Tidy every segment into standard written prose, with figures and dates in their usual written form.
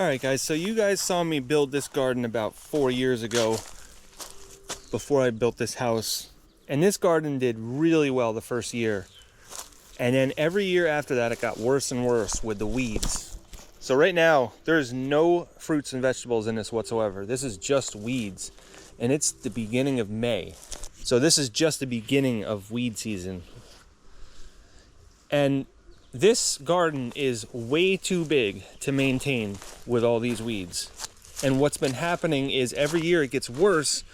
Alright guys, so you guys saw me build this garden about 4 years ago before I built this house. And this garden did really well the first year. And then every year after that it got worse and worse with the weeds. So right now there's no fruits and vegetables in this whatsoever. This is just weeds. And it's the beginning of May. So this is just the beginning of weed season. And this garden is way too big to maintain with all these weeds. And what's been happening is every year it gets worse,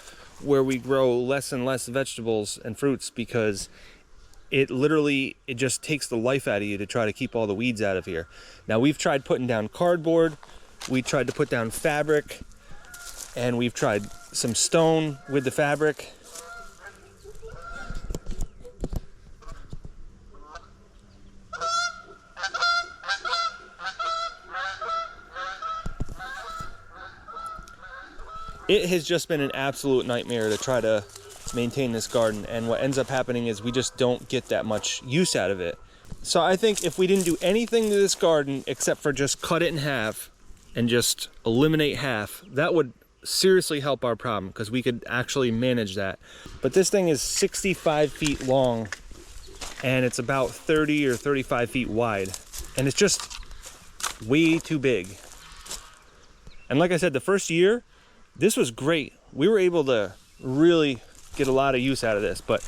where we grow less and less vegetables and fruits because it just takes the life out of you to try to keep all the weeds out of here. Now we've tried putting down cardboard, we tried to put down fabric, and we've tried some stone with the fabric. It has just been an absolute nightmare to try to maintain this garden, and what ends up happening is we just don't get that much use out of it. So I think if we didn't do anything to this garden except for just cut it in half and just eliminate half, that would seriously help our problem, because we could actually manage that. But this thing is 65 feet long and it's about 30 or 35 feet wide, and it's just way too big. And like I said, the first year this was great. We were able to really get a lot of use out of this, but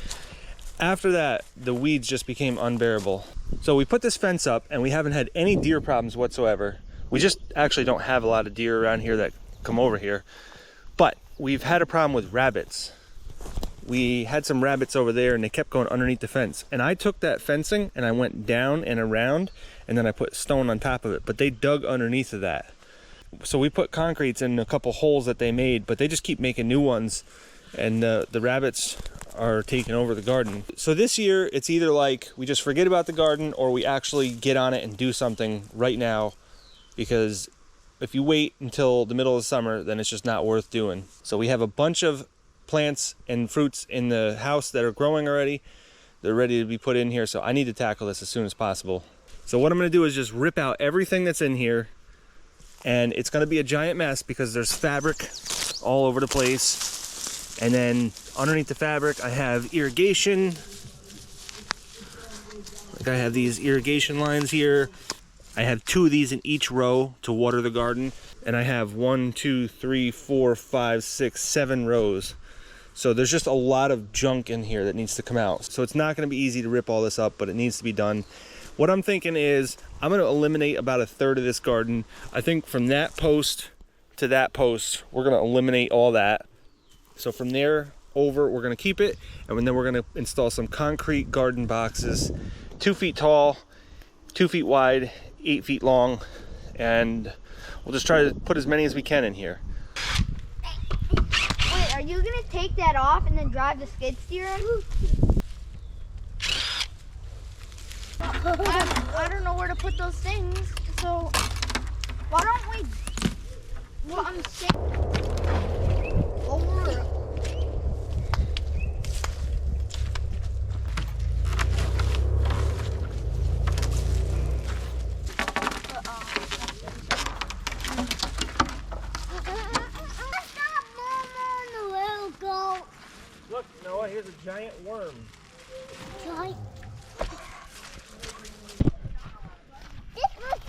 after that, the weeds just became unbearable. So we put this fence up and we haven't had any deer problems whatsoever. We just actually don't have a lot of deer around here that come over here, but we've had a problem with rabbits. We had some rabbits over there and they kept going underneath the fence. And I took that fencing and I went down and around, and then I put stone on top of it, but they dug underneath of that. So we put concretes in a couple holes that they made, but they just keep making new ones, and the rabbits are taking over the garden. So this year it's either like we just forget about the garden or we actually get on it and do something right now, because if you wait until the middle of the summer, then it's just not worth doing. So we have a bunch of plants and fruits in the house that are growing already. They're ready to be put in here, so I need to tackle this as soon as possible. So what I'm going to do is just rip out everything that's in here. And it's going to be a giant mess because there's fabric all over the place. And then underneath the fabric, I have irrigation. Like I have these irrigation lines here. I have 2 of these in each row to water the garden. And I have 1, 2, 3, 4, 5, 6, 7 rows. So there's just a lot of junk in here that needs to come out. So it's not going to be easy to rip all this up, but it needs to be done. What I'm thinking is I'm going to eliminate about 1/3 of this garden. I think from that post to that post, we're going to eliminate all that. So from there over, we're going to keep it. And then we're going to install some concrete garden boxes, 2 feet tall, 2 feet wide, 8 feet long. And we'll just try to put as many as we can in here. Wait, are you going to take that off and then drive the skid steer in? I don't know where to put those things, so why don't we put them over? Look, Noah, here's a giant worm. Giant.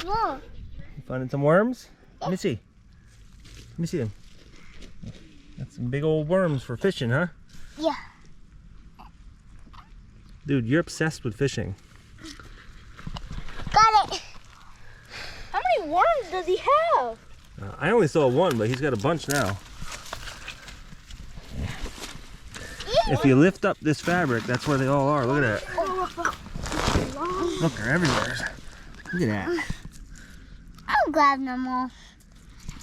Look. You finding some worms? Let me see. Let me see them. That's some big old worms for fishing, huh? Yeah. Dude, you're obsessed with fishing. Got it. How many worms does he have? I only saw one, but he's got a bunch now. If you lift up this fabric, that's where they all are. Look at that. Look, they're everywhere. Look at that. I'll grab them all.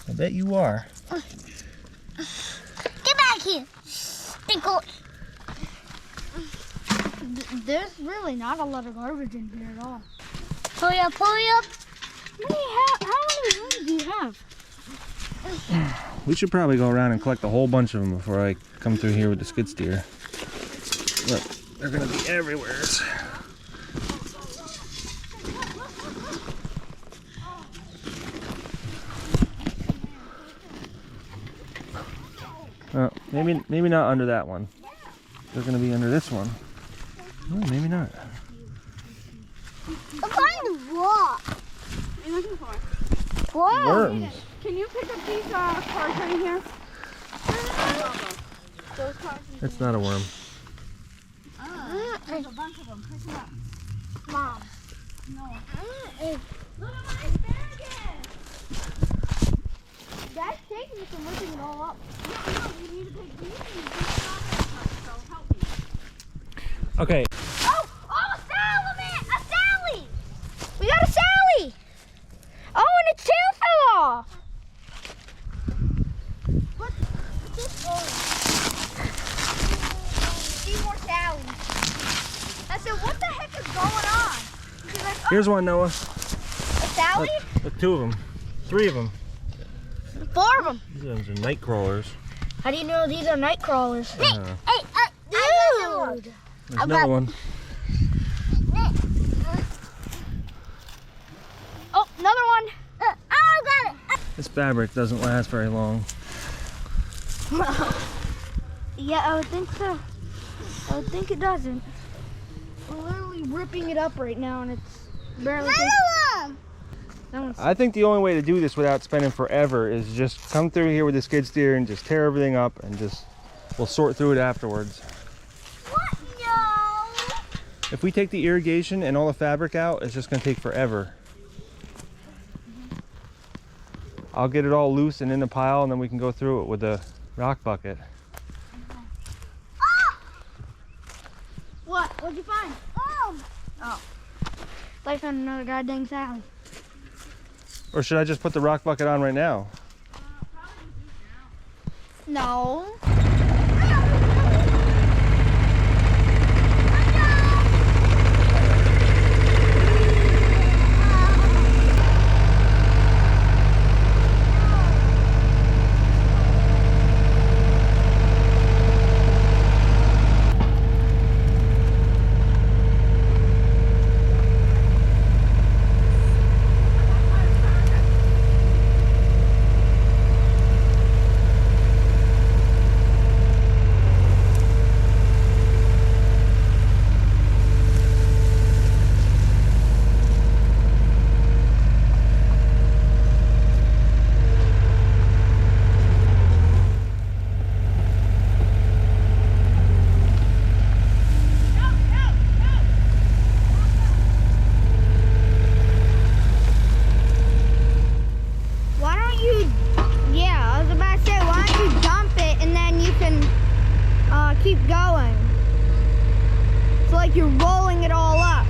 I bet you are. Get back here. Stinkle. There's really not a lot of garbage in here at all. Hurry up, hurry up. How many worms do you have? We should probably go around and collect a whole bunch of them before I come through here with the skid steer. Look, they're gonna be everywhere. Maybe not under that one. They're gonna be under this one. No, maybe not. What kind of what? What are you looking for? What? Worms. Can you pick up these cards right here? Those cards. It's not a worm. There's a bunch of them. Pick them up. Mom. No. Look at my asparagus! That's taking us and ripping it all up. No, you need to pick these and these cards, so help me. Okay. Oh, a Sally! A Sally! We got a Sally! Oh, and its tail fell off! What's this? Oh. See more Sallies. I said, what the heck is going on? She's like, oh, Here's one, Noah. a Sally? Look, 2 of them. 3 of them. 4 of them. These are night crawlers. How do you know these are night crawlers? Hey, Dude! There's another one. Oh, another one. Oh, got it. This fabric doesn't last very long. Yeah, I would think so. I would think it doesn't. We're literally ripping it up right now, and it's barely. That one's. I think the only way to do this without spending forever is just come through here with the skid steer and just tear everything up and just we'll sort through it afterwards. What? No. If we take the irrigation and all the fabric out, it's just gonna take forever. I'll get it all loose and in the pile, and then we can go through it with a rock bucket. What? What'd you find? Oh. I found another goddamn Sally. Or should I just put the rock bucket on right now? No. Keep going. It's like you're rolling it all up.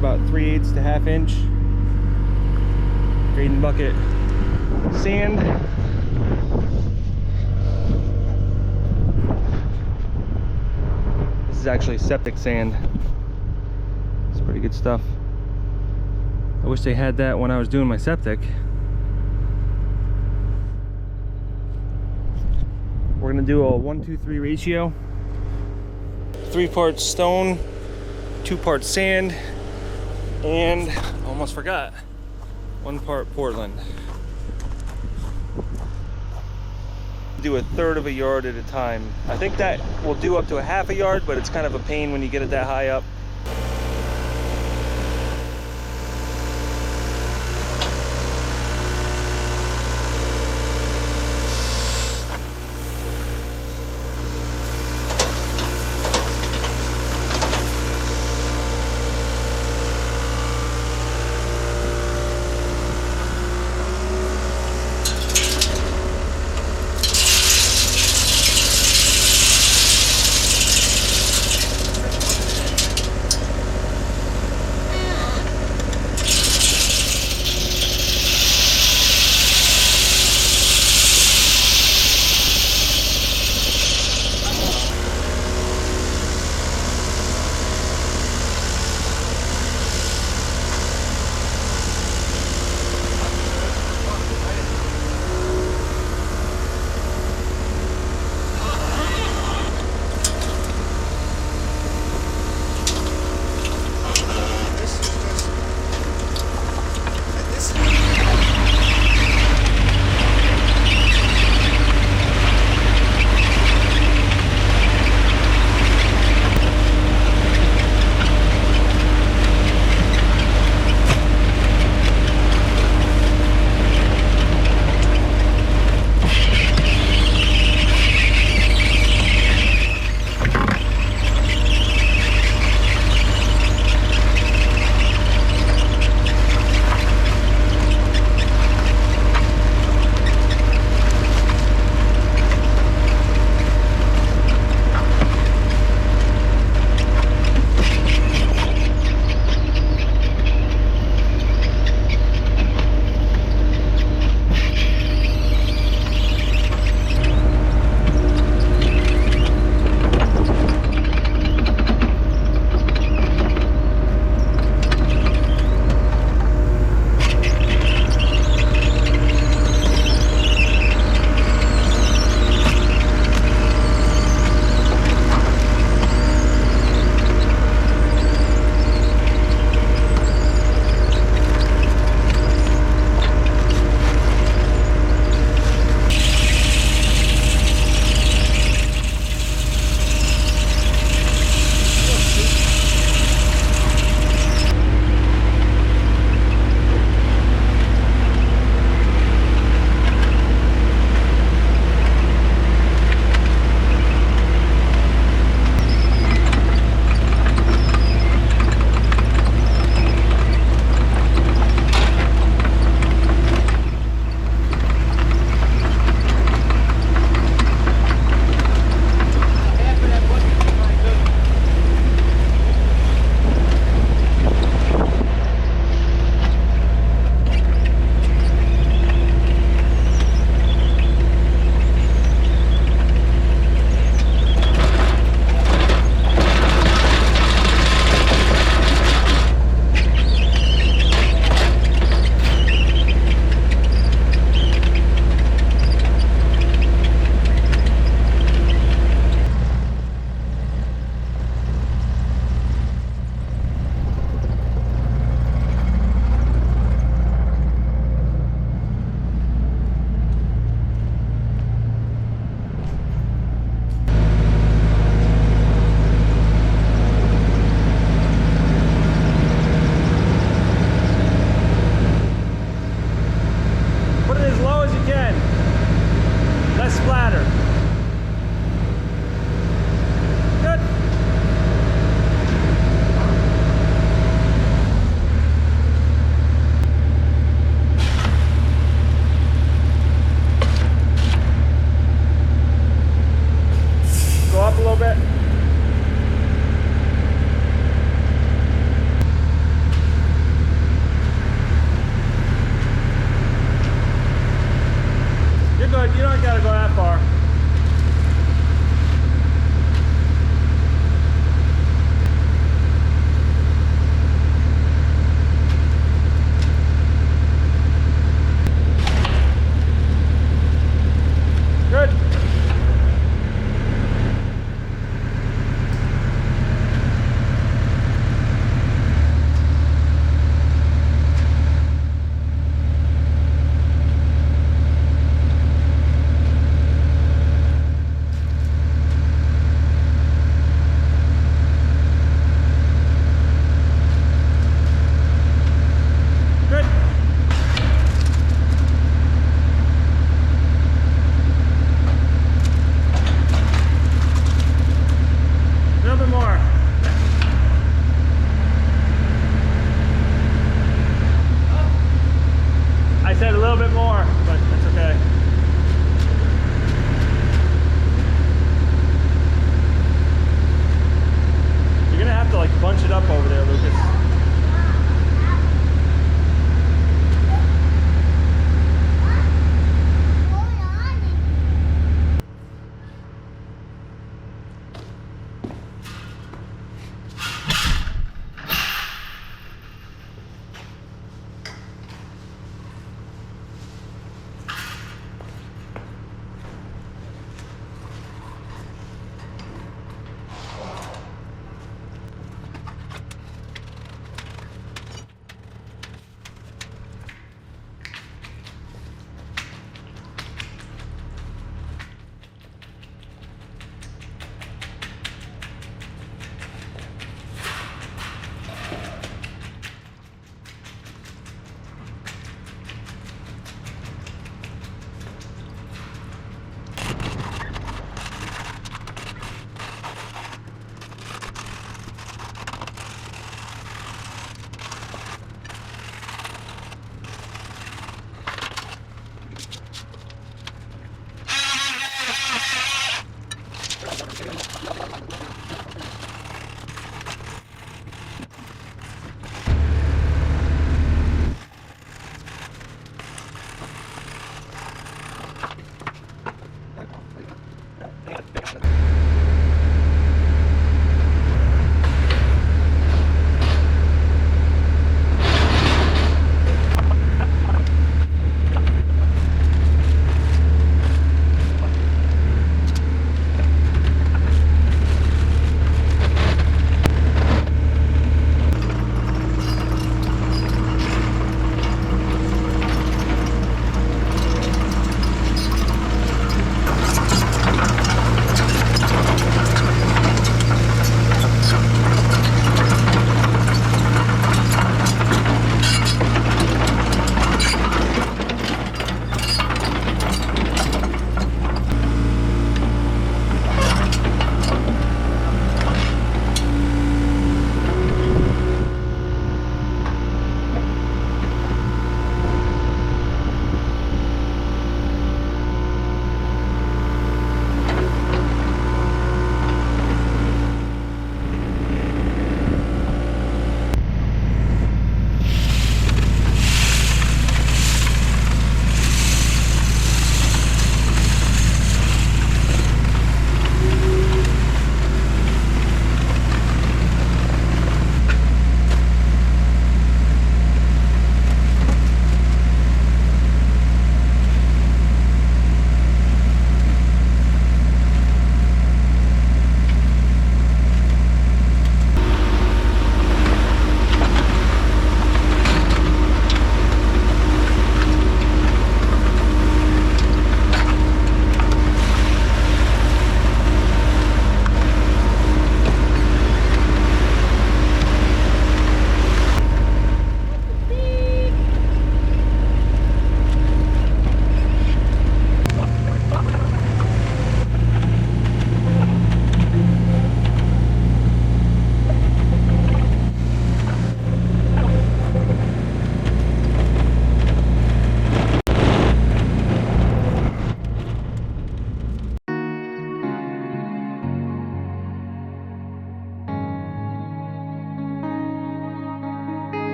about 3/8 to 1/2 inch. Grading bucket sand. This is actually septic sand. It's pretty good stuff. I wish they had that when I was doing my septic. We're gonna do a 1-2-3 ratio. 3 parts stone, 2 parts sand, and almost forgot, 1 part Portland. Do 1/3 of a yard at a time. I think that will do up to 1/2 yard, but it's kind of a pain when you get it that high up.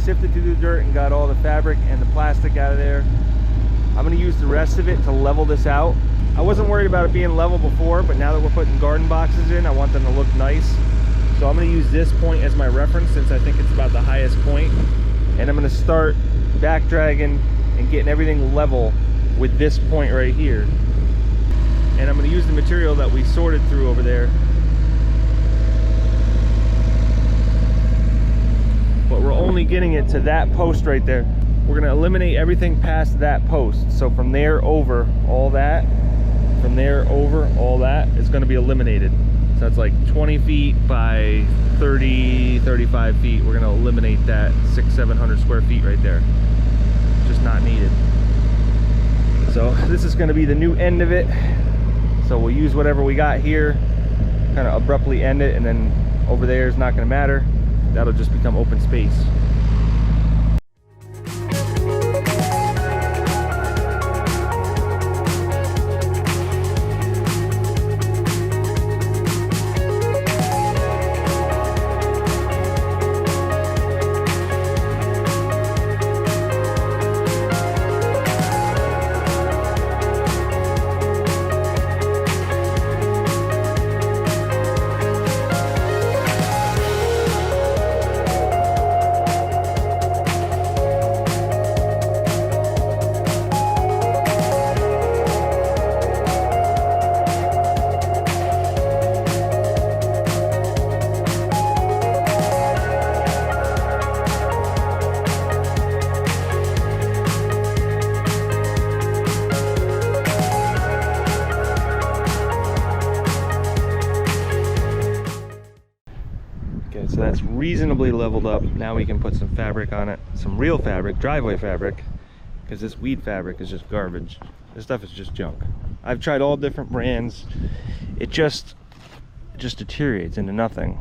sifted through the dirt and got all the fabric and the plastic out of there. I'm gonna use the rest of it to level this out. I wasn't worried about it being level before, but now that we're putting garden boxes in, I want them to look nice. So I'm gonna use this point as my reference since I think it's about the highest point. And I'm gonna start back dragging and getting everything level with this point right here. And I'm gonna use the material that we sorted through over there. But we're only getting it to that post right there. We're gonna eliminate everything past that post. So from there over all that, from there over all that, it's gonna be eliminated. So that's like 20 feet by 30, 35 feet. We're gonna eliminate that 600-700 square feet right there. Just not needed. So this is gonna be the new end of it. So we'll use whatever we got here, kind of abruptly end it, and then over there is not gonna matter. That'll just become open space. So that's reasonably leveled up. Now we can put some fabric on it, some real fabric, driveway fabric, because this weed fabric is just garbage. This stuff is just junk. I've tried all different brands. It just deteriorates into nothing.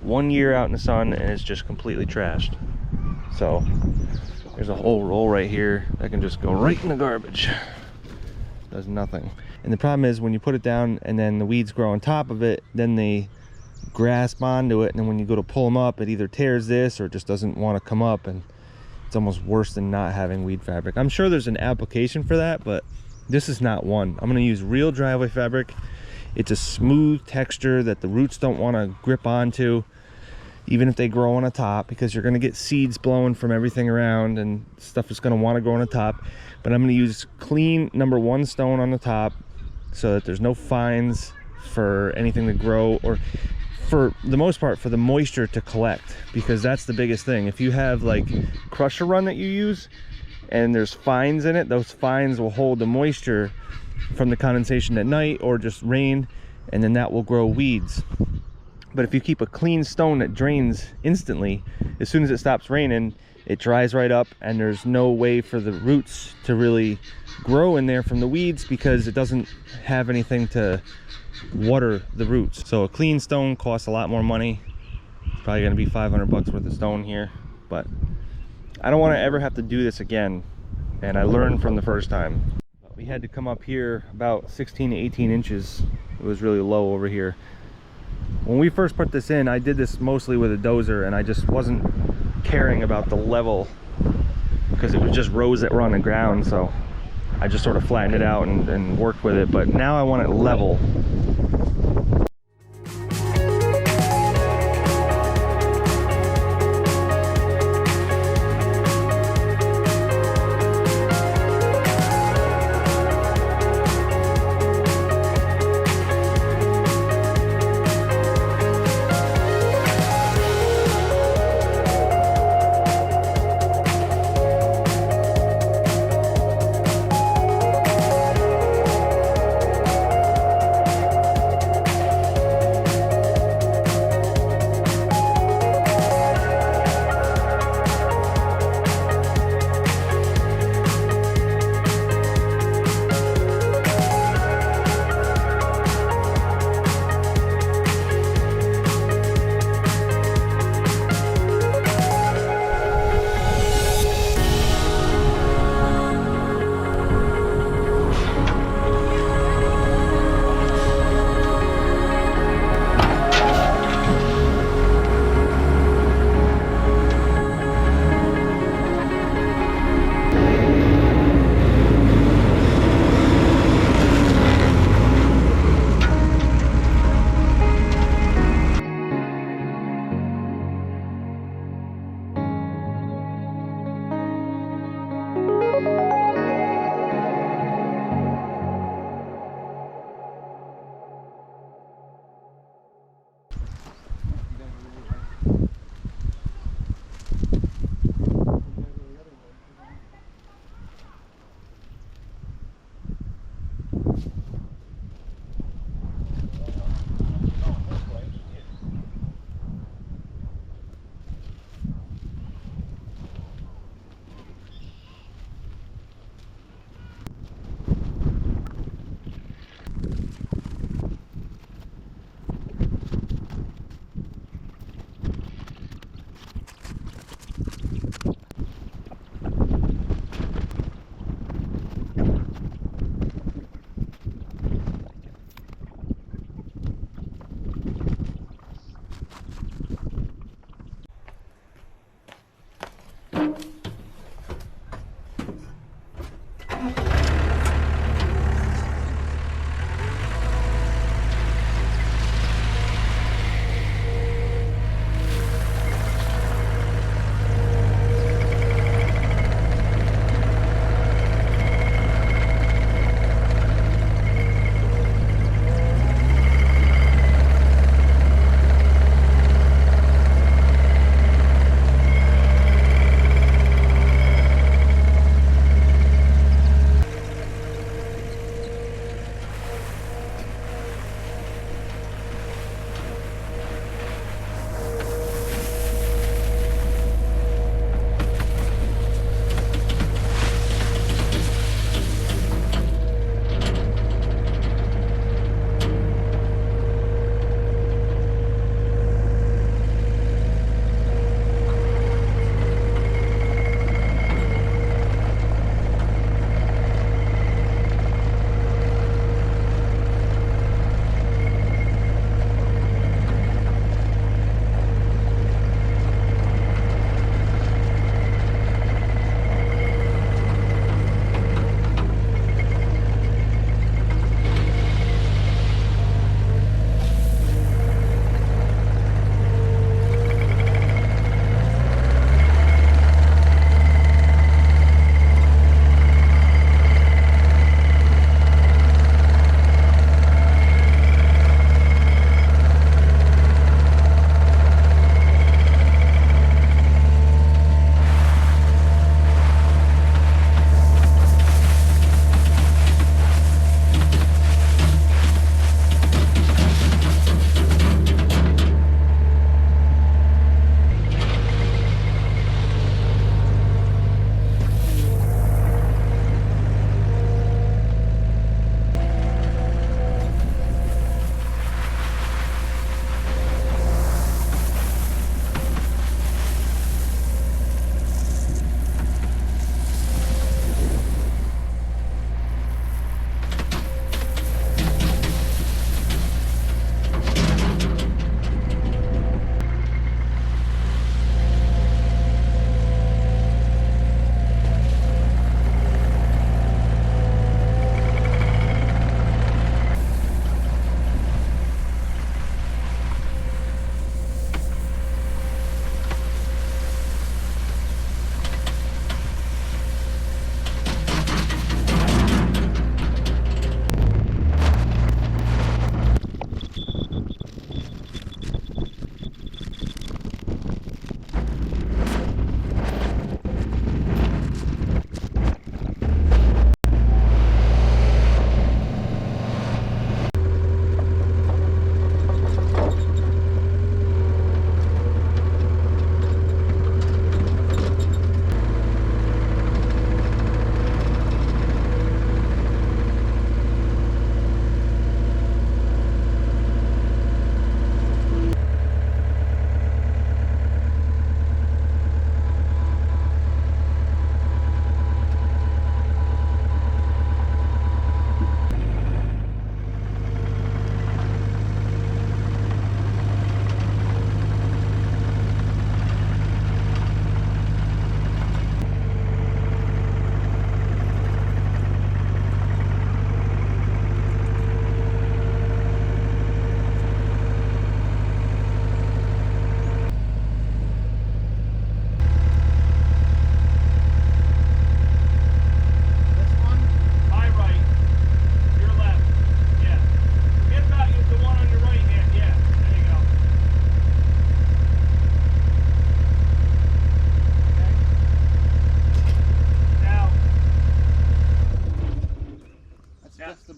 1 year out in the sun and it's just completely trashed. So there's a whole roll right here that can just go right in the garbage. Does nothing. And the problem is when you put it down and then the weeds grow on top of it, then they grasp onto it, and then when you go to pull them up, it either tears this or it just doesn't want to come up, and it's almost worse than not having weed fabric. I'm sure there's an application for that, but this is not one. I'm going to use real driveway fabric. It's a smooth texture that the roots don't want to grip onto, even if they grow on the top, because you're going to get seeds blowing from everything around and stuff is going to want to grow on the top. But I'm going to use clean #1 stone on the top so that there's no fines for anything to grow, or for the most part for the moisture to collect, because that's the biggest thing. If you have like crusher run that you use and there's fines in it, those fines will hold the moisture from the condensation at night or just rain, and then that will grow weeds. But if you keep a clean stone that drains instantly, as soon as it stops raining, it dries right up, and there's no way for the roots to really grow in there from the weeds because it doesn't have anything to water the roots. So a clean stone costs a lot more money. It's probably going to be 500 bucks worth of stone here, but I don't want to ever have to do this again, and I learned from the first time. We had to come up here about 16 to 18 inches. It was really low over here. When we first put this in, I did this mostly with a dozer, and I just wasn't caring about the level because it was just rows that were on the ground, so I just sort of flattened it out and worked with it. But now I want it level.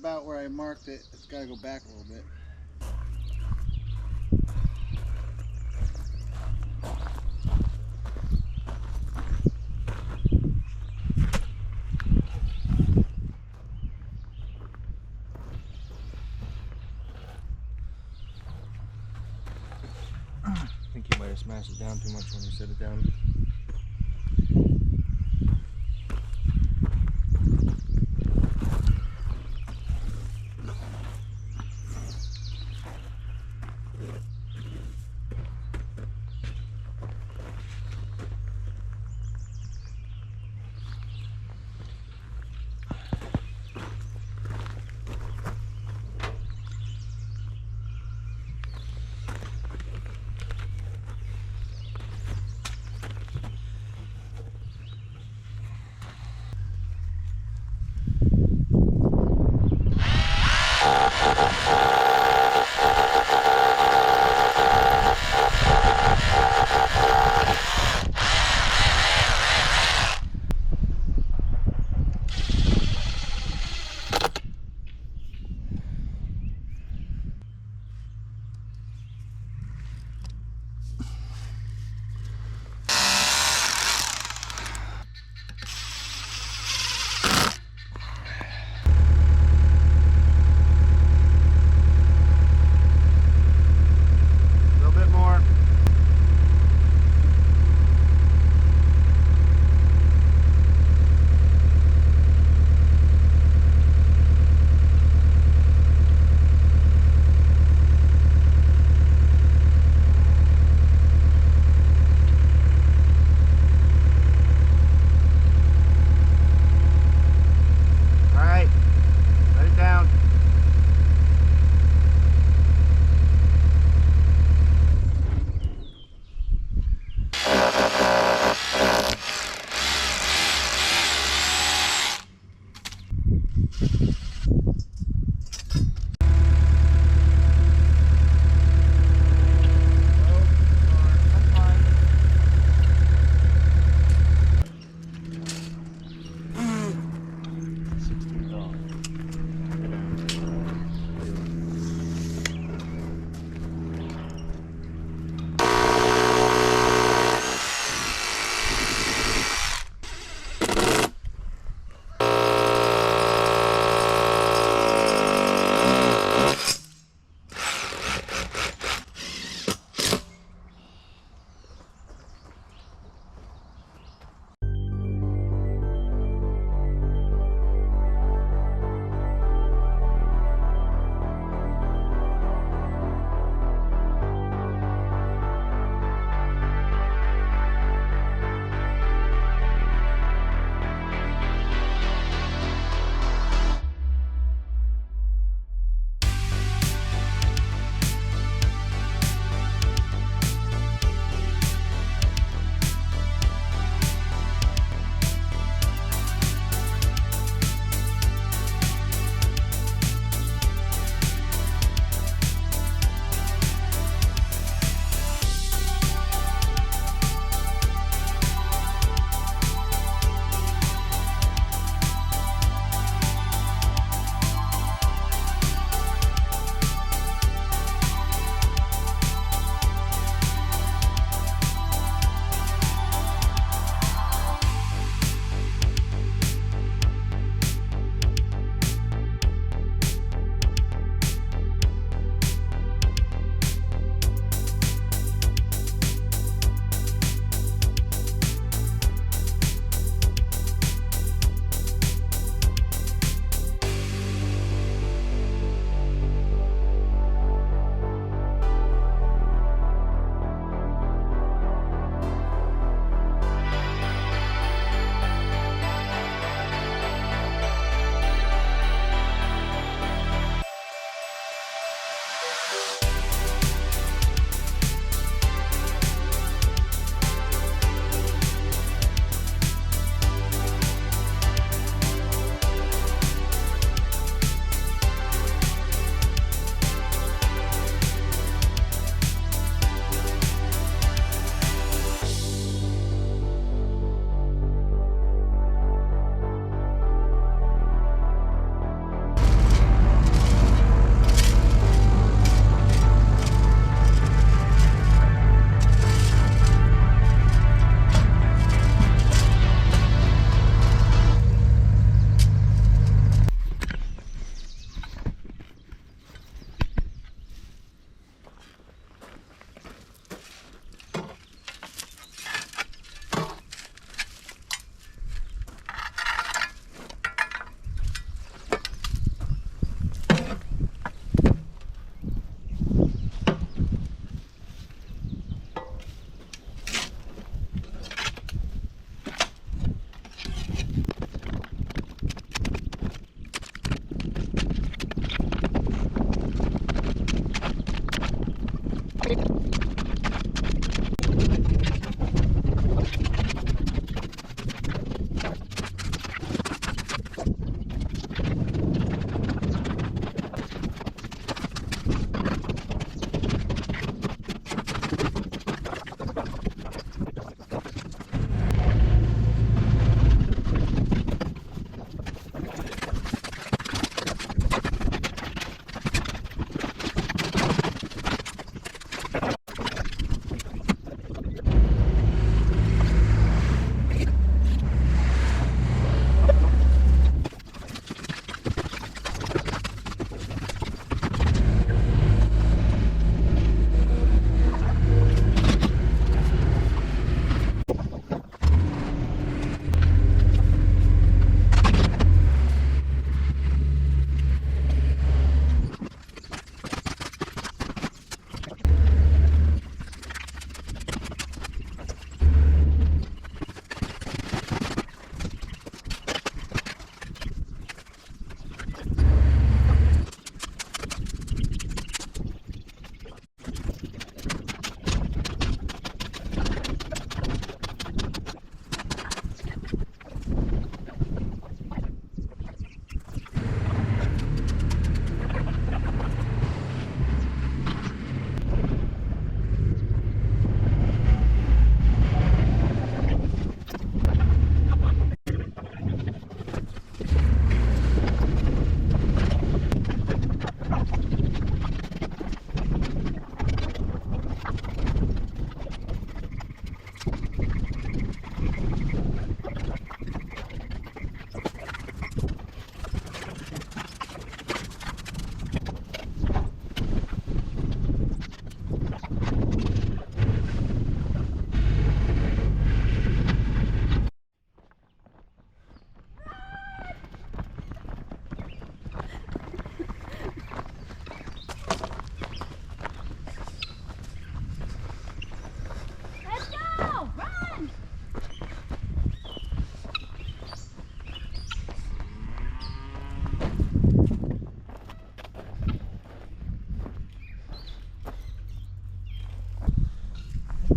about where I marked it. It's got to go back a little bit. I think you might have smashed it down too much when you set it down.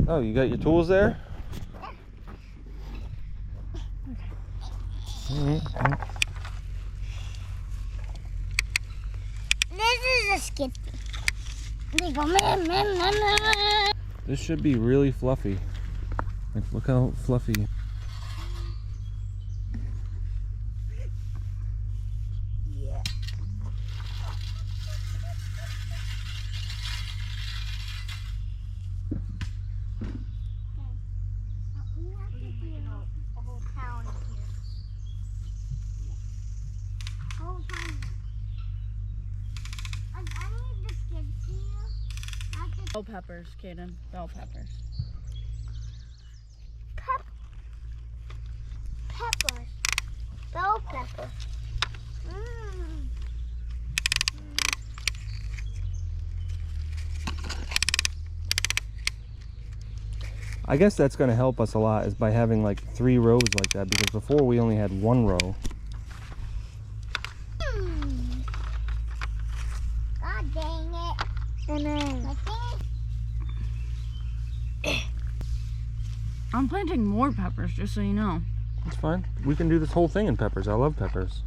Oh, you got your tools there? This is a Skippy. They go meh, meh, meh, meh. This should be really fluffy. Like, look how fluffy. Yeah. We have to do a whole town here. Whole town. I need the skid steer. Not the Bell peppers, Kaden. Bell peppers. peppers. Bell pepper. I guess that's going to help us a lot is by having like 3 rows like that, because before we only had 1 row. God dang it. I know. I'm planting more peppers, just so you know. That's fine. We can do this whole thing in peppers. I love peppers.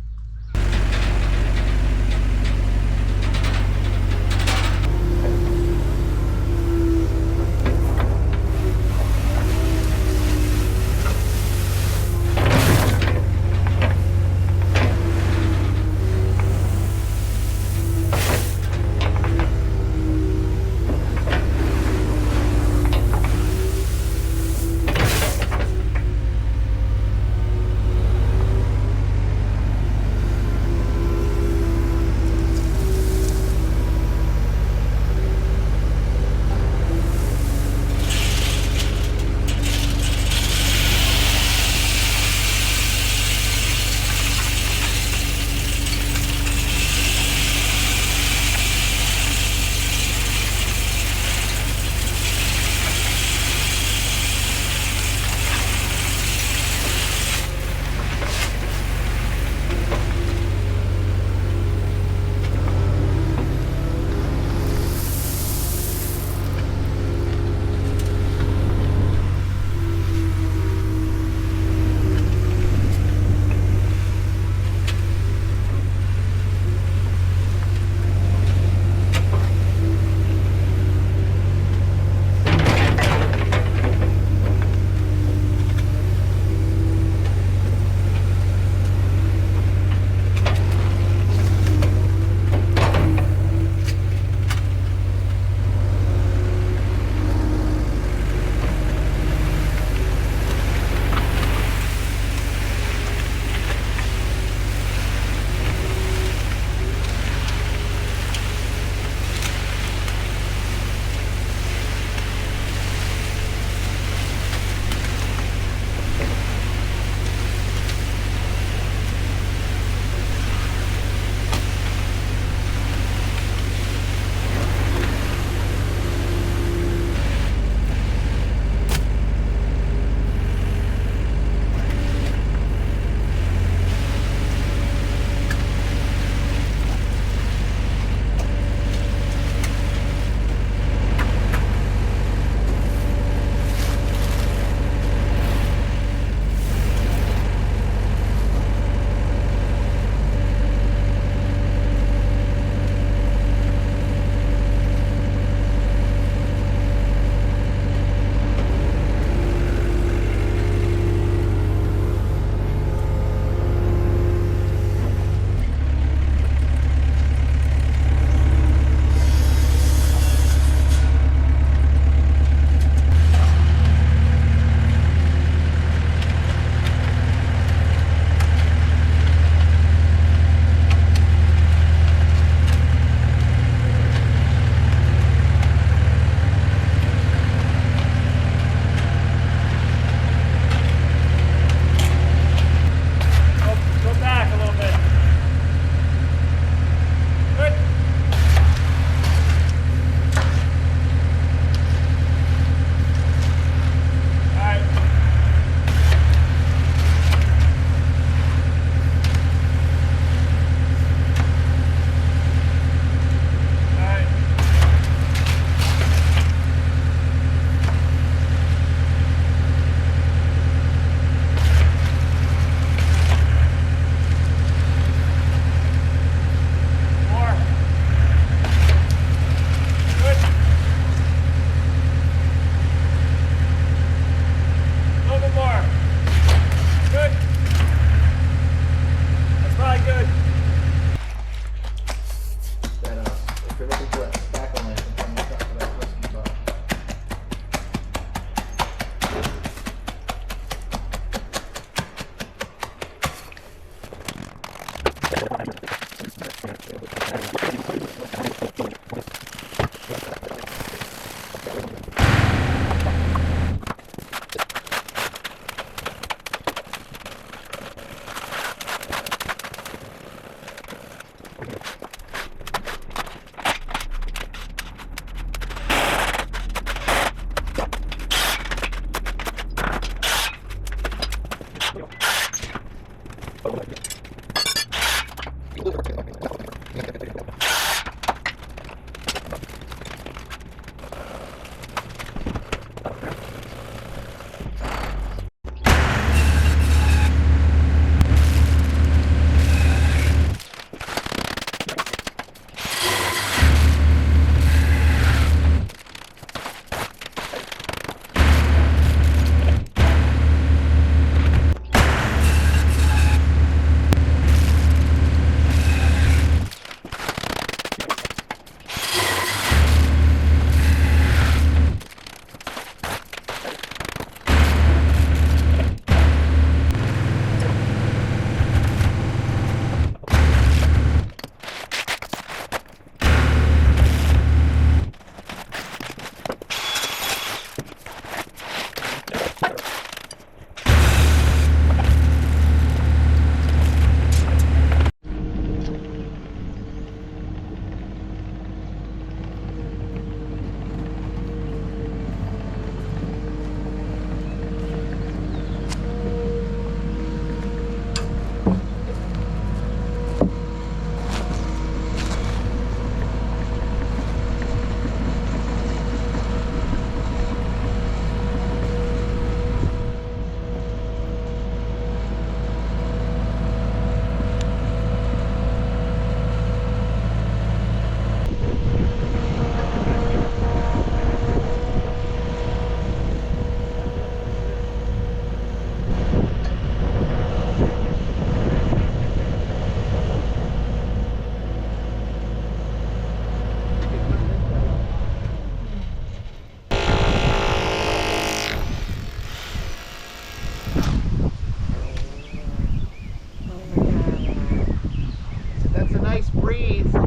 That's a nice breeze. Just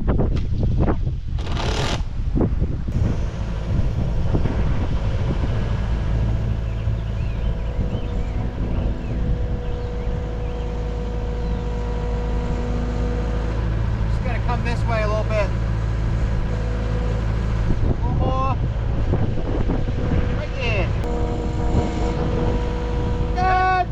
gotta come this way a little bit. A little more. Right there. Good.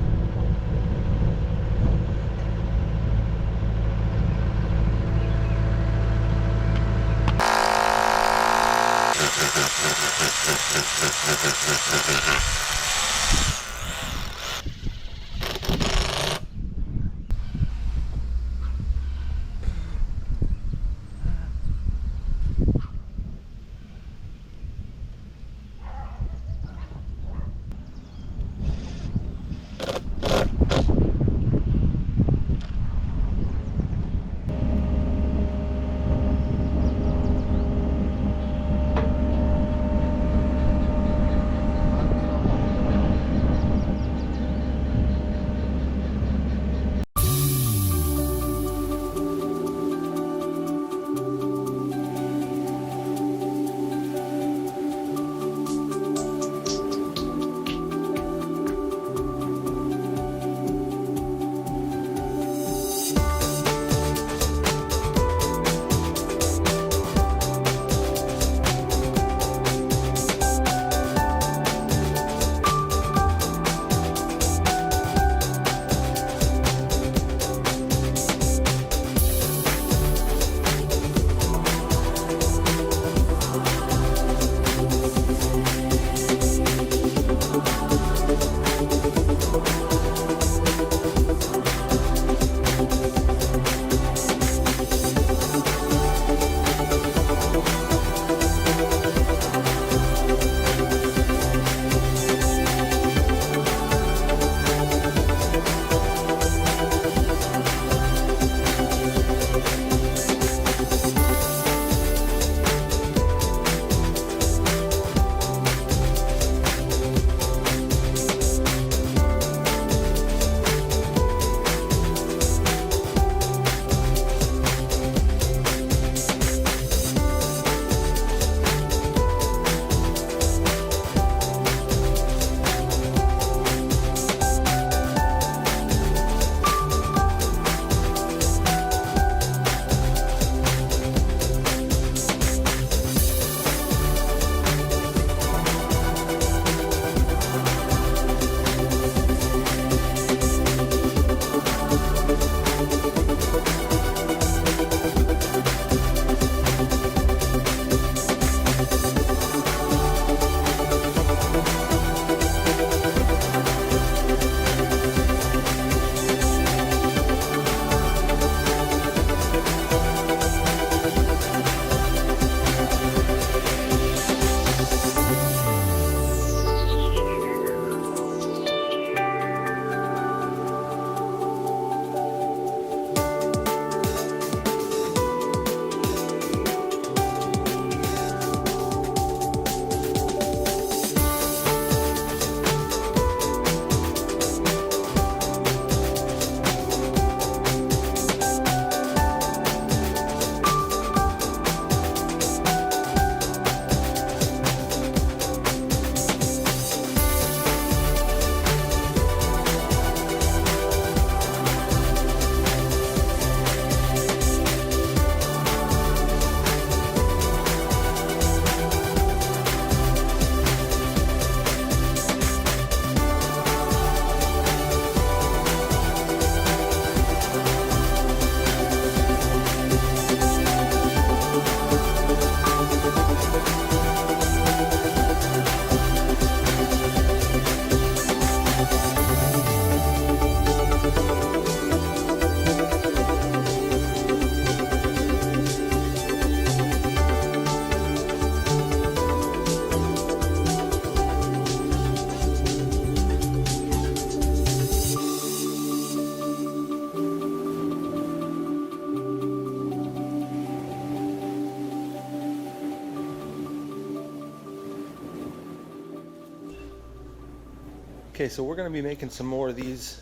Okay, so we're gonna be making some more of these,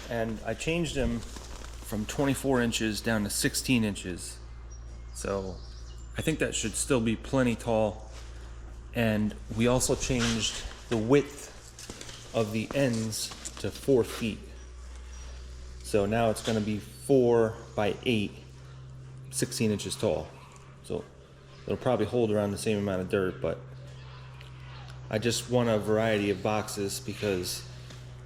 and I changed them from 24 inches down to 16 inches. So I think that should still be plenty tall. And we also changed the width of the ends to 4 feet. So now it's gonna be 4 by 8, 16 inches tall. So it'll probably hold around the same amount of dirt, but I just want a variety of boxes because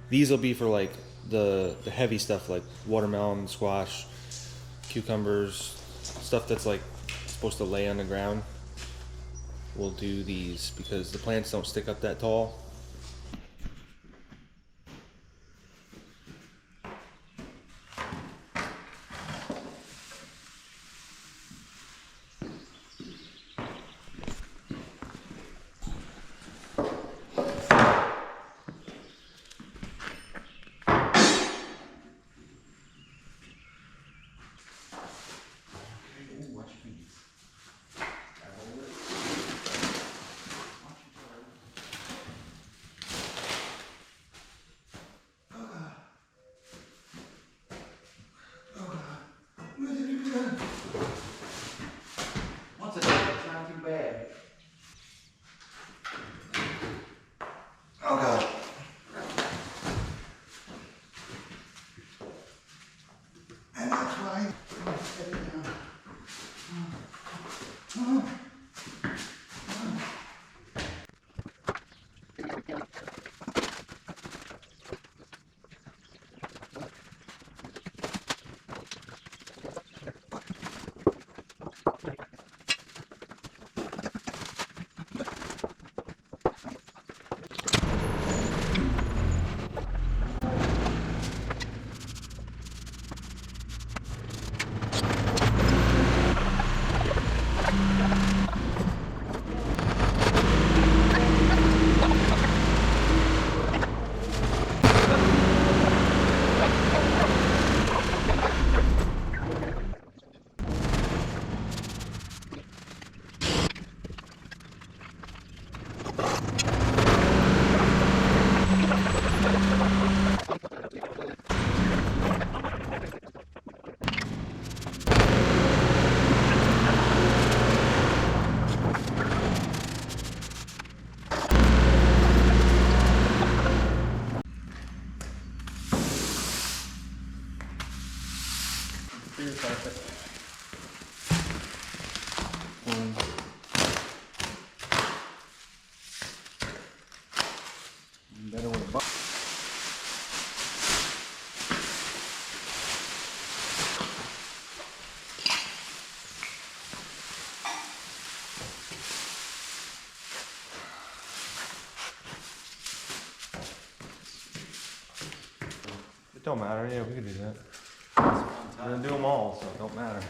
these will be for like the heavy stuff like watermelon, squash, cucumbers, stuff that's like supposed to lay on the ground. We'll do these because the plants don't stick up that tall. Once a day, it's not too bad. Oh god. And that's why. Set it down. Clear carpet. Better with a box. It don't matter, yeah, we can do that. We're gonna do them all, so it don't matter.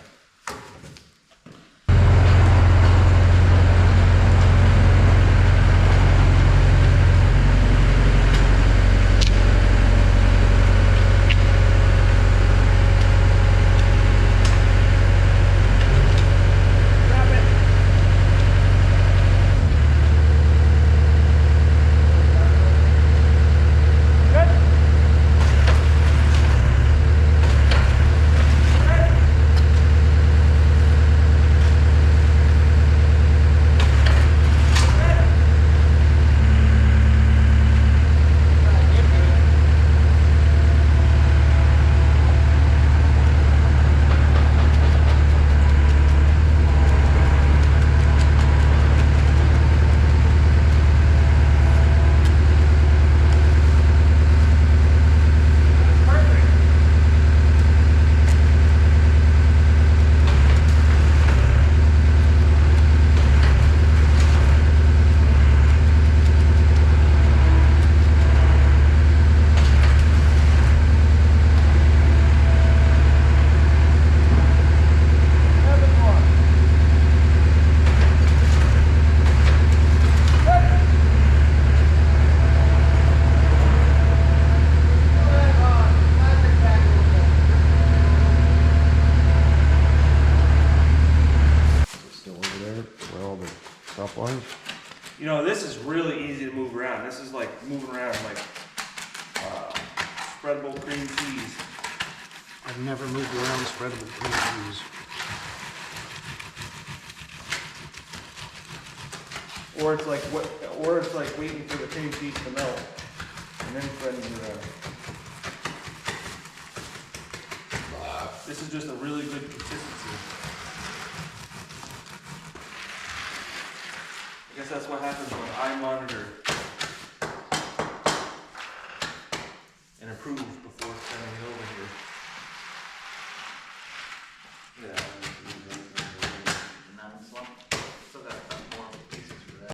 You know, this is really easy to move around. This is like moving around like spreadable cream cheese. I've never moved around spreadable cream cheese. Or it's like waiting for the cream cheese to melt and then spreading it around. This is just a really good consistency. I guess that's what happens when I monitor and approve before sending it over here. Yeah. Still got a couple more pieces for that.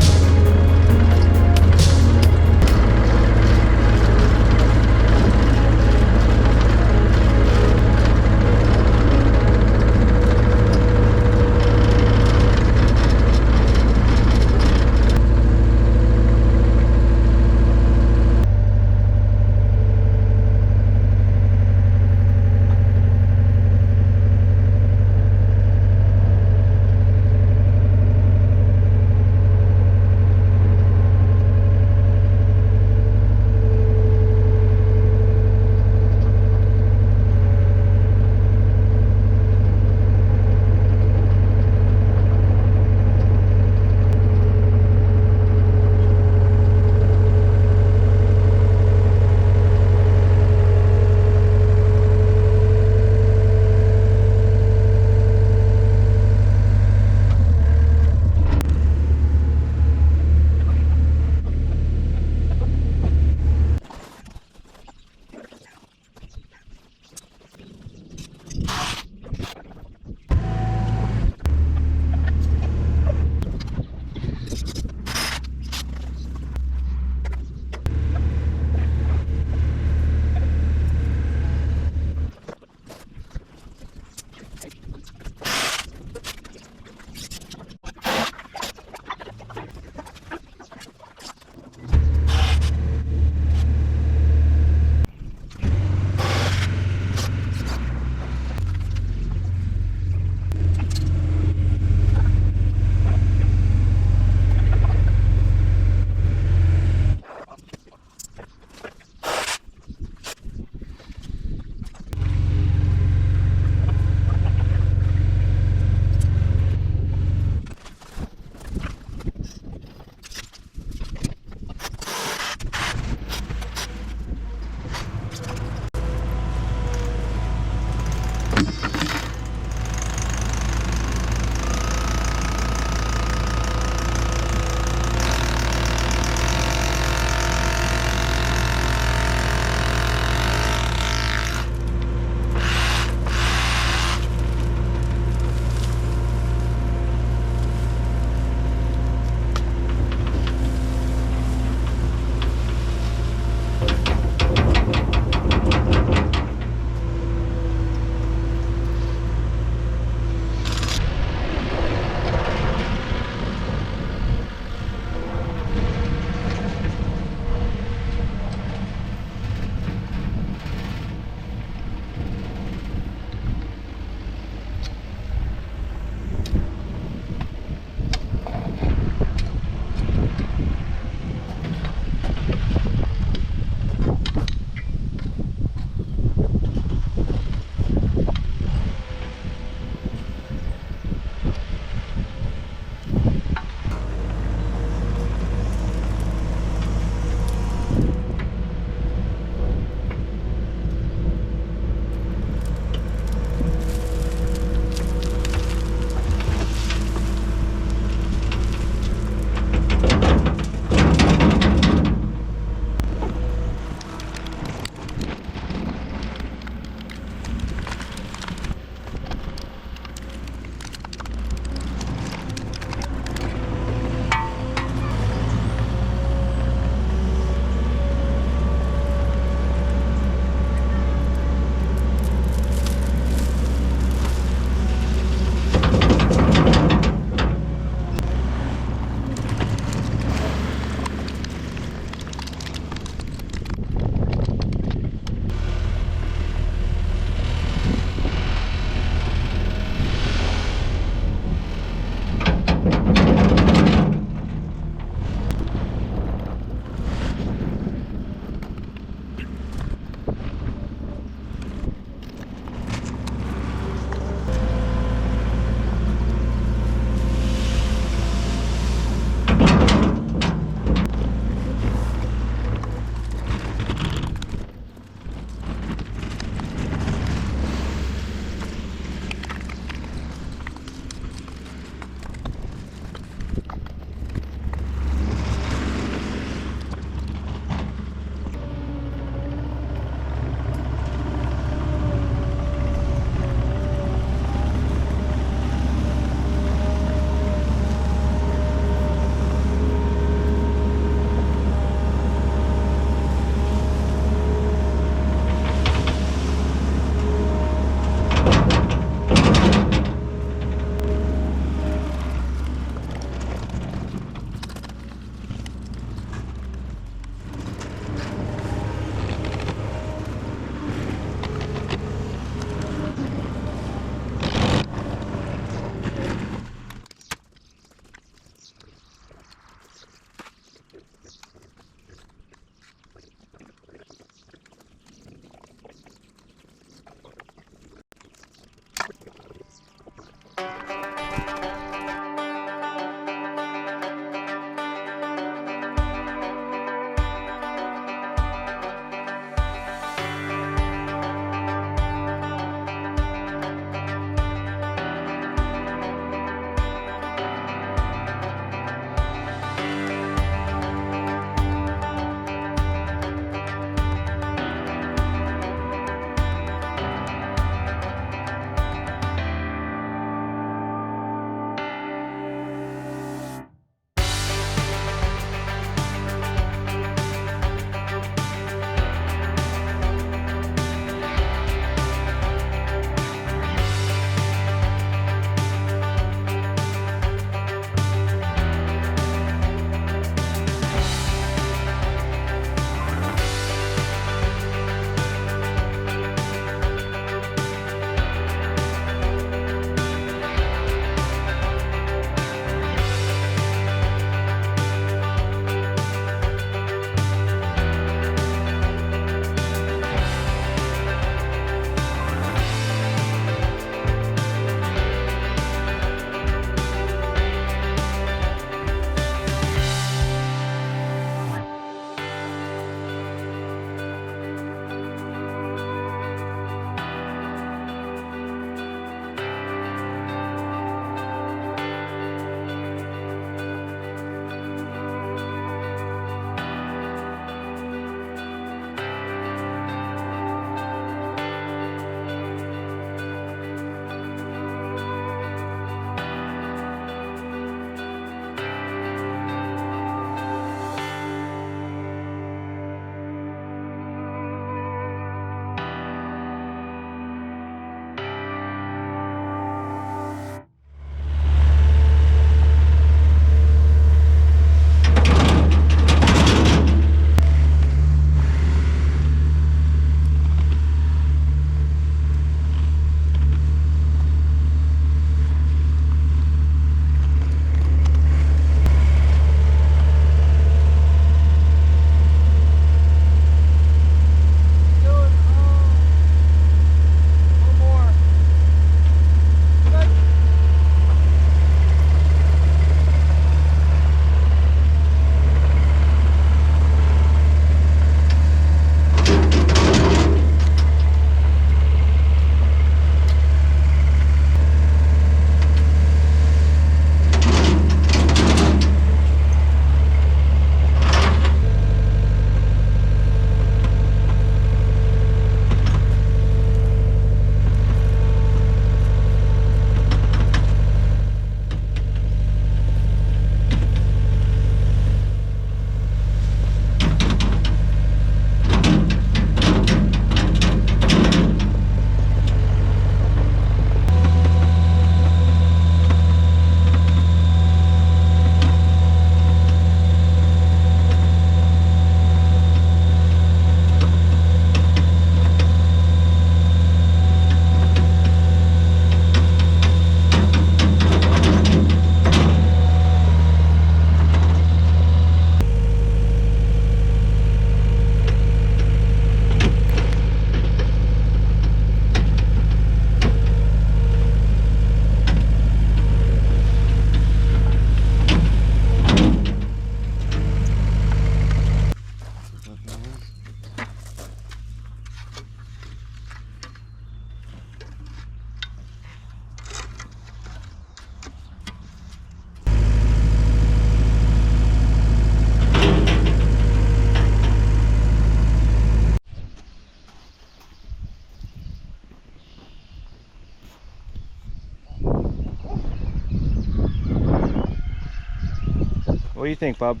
What do you think, Bob?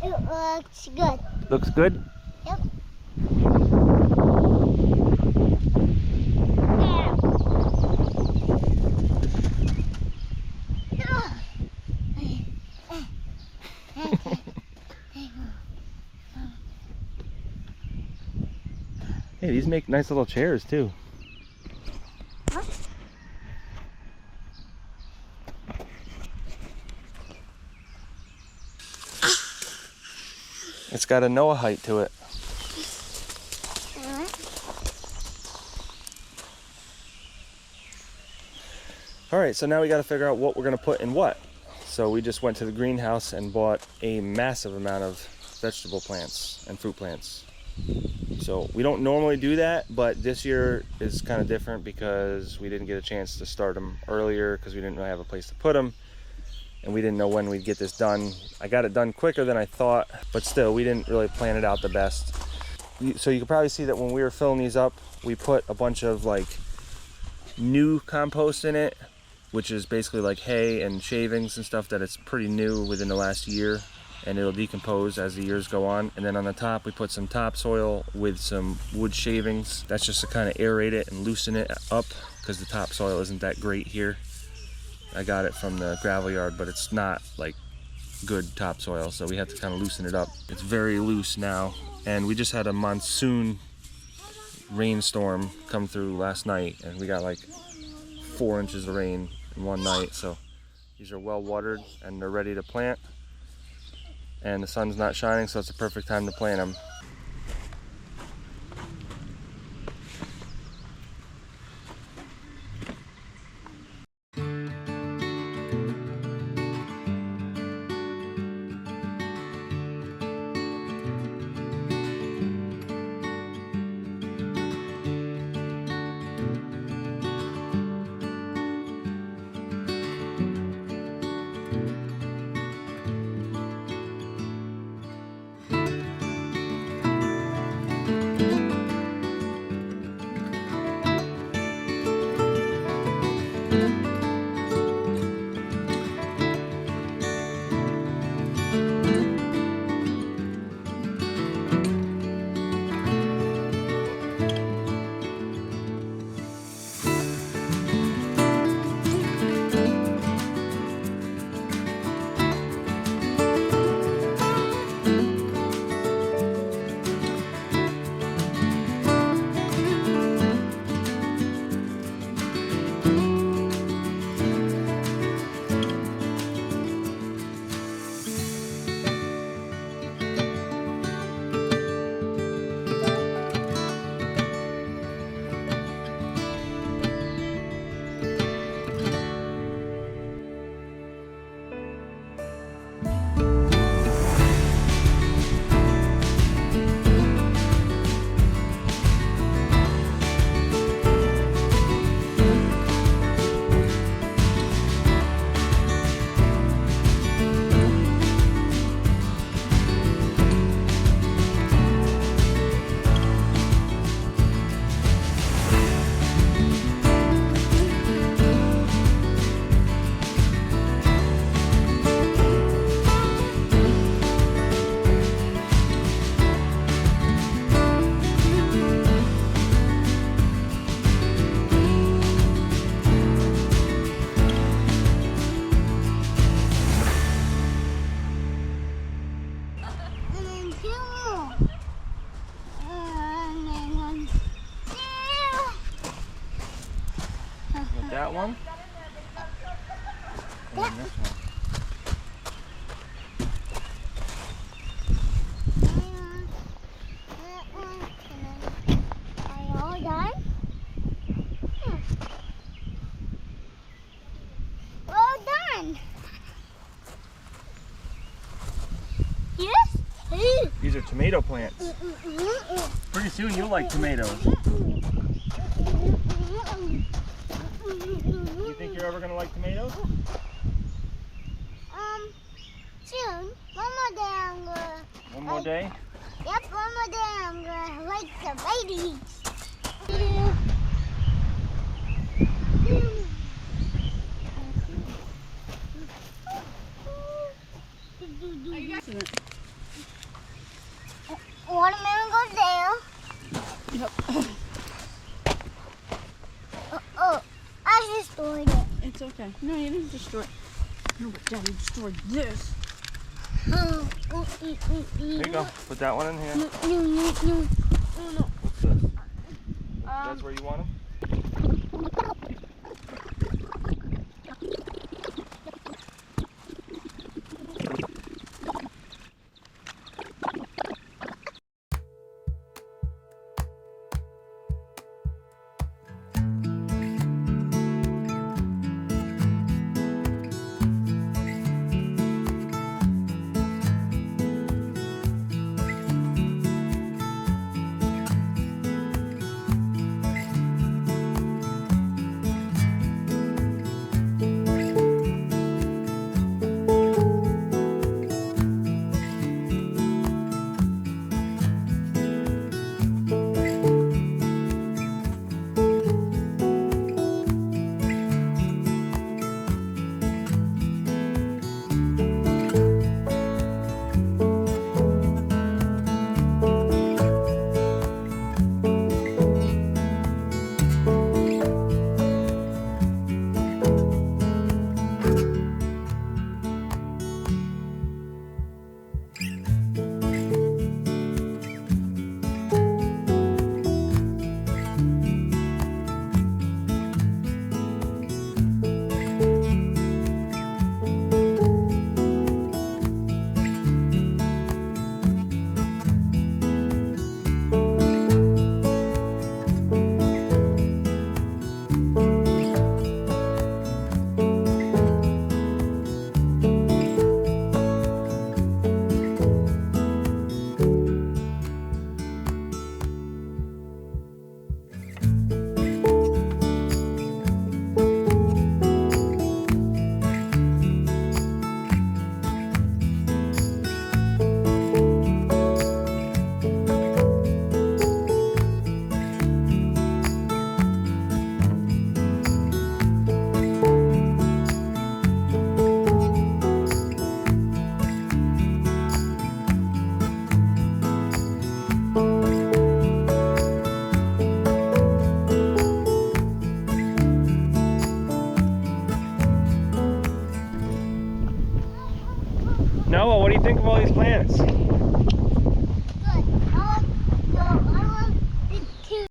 It looks good. Looks good? Yep. Hey, these make nice little chairs too. It's got a Noah height to it. All right, so now we got to figure out what we're going to put in what. So we just went to the greenhouse and bought a massive amount of vegetable plants and fruit plants. So we don't normally do that, but this year is kind of different because we didn't get a chance to start them earlier because we didn't really have a place to put them. And we didn't know when we'd get this done. I got it done quicker than I thought, but still, we didn't really plan it out the best. So you can probably see that when we were filling these up, we put a bunch of like new compost in it, which is basically like hay and shavings and stuff that it's pretty new within the last year, and it'll decompose as the years go on. And then on the top, we put some topsoil with some wood shavings. That's just to kind of aerate it and loosen it up because the topsoil isn't that great here. I got it from the gravel yard, but it's not like good topsoil, so we have to kind of loosen it up. It's very loose now, and we just had a monsoon rainstorm come through last night, and we got like 4 inches of rain in one night. So these are well watered and they're ready to plant, and the sun's not shining, so it's a perfect time to plant them. That one? And then this one. Are you all done? Yeah. Well done. Yes? These are tomato plants. Pretty soon you'll like tomatoes. You think you're ever gonna like tomatoes? Soon. One more day I'm gonna. One more day? Yep, one more day I'm gonna like tomatoes. isn't it? Watermelon goes there. Yep. Oh, I destroyed it. It's okay. No, you didn't destroy it. No, but Daddy destroyed this. Oh, There you go. Put that one in here. no. What's this? That's where you want them? Noah, what do you think of all these plants? Good. I want the two.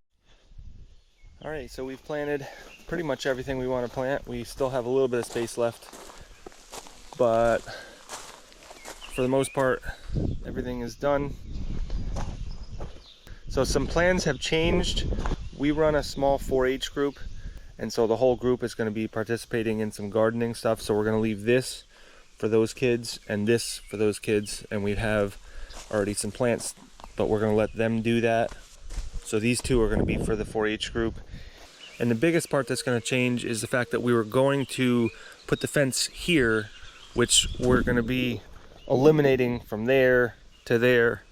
All right, so we've planted pretty much everything we want to plant. We still have a little bit of space left, but for the most part, everything is done. So some plans have changed. We run a small 4-H group, and so the whole group is going to be participating in some gardening stuff. So we're going to leave this for those kids and this for those kids, and we have already some plants, but we're going to let them do that. So these two are going to be for the 4-H group. And the biggest part that's going to change is the fact that we were going to put the fence here, which we're going to be eliminating from there to there.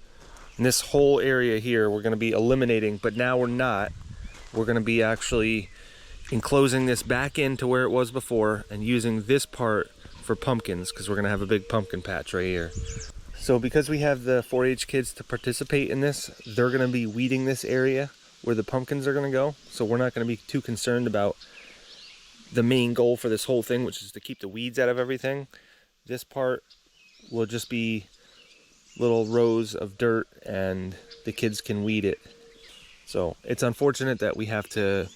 And this whole area here we're going to be eliminating, but now we're not. We're going to be actually enclosing this back into where it was before and using this part for pumpkins, because we're going to have a big pumpkin patch right here. So because we have the 4-H kids to participate in this, they're going to be weeding this area where the pumpkins are going to go. So we're not going to be too concerned about the main goal for this whole thing, which is to keep the weeds out of everything. This part will just be little rows of dirt and the kids can weed it. So it's unfortunate that we have to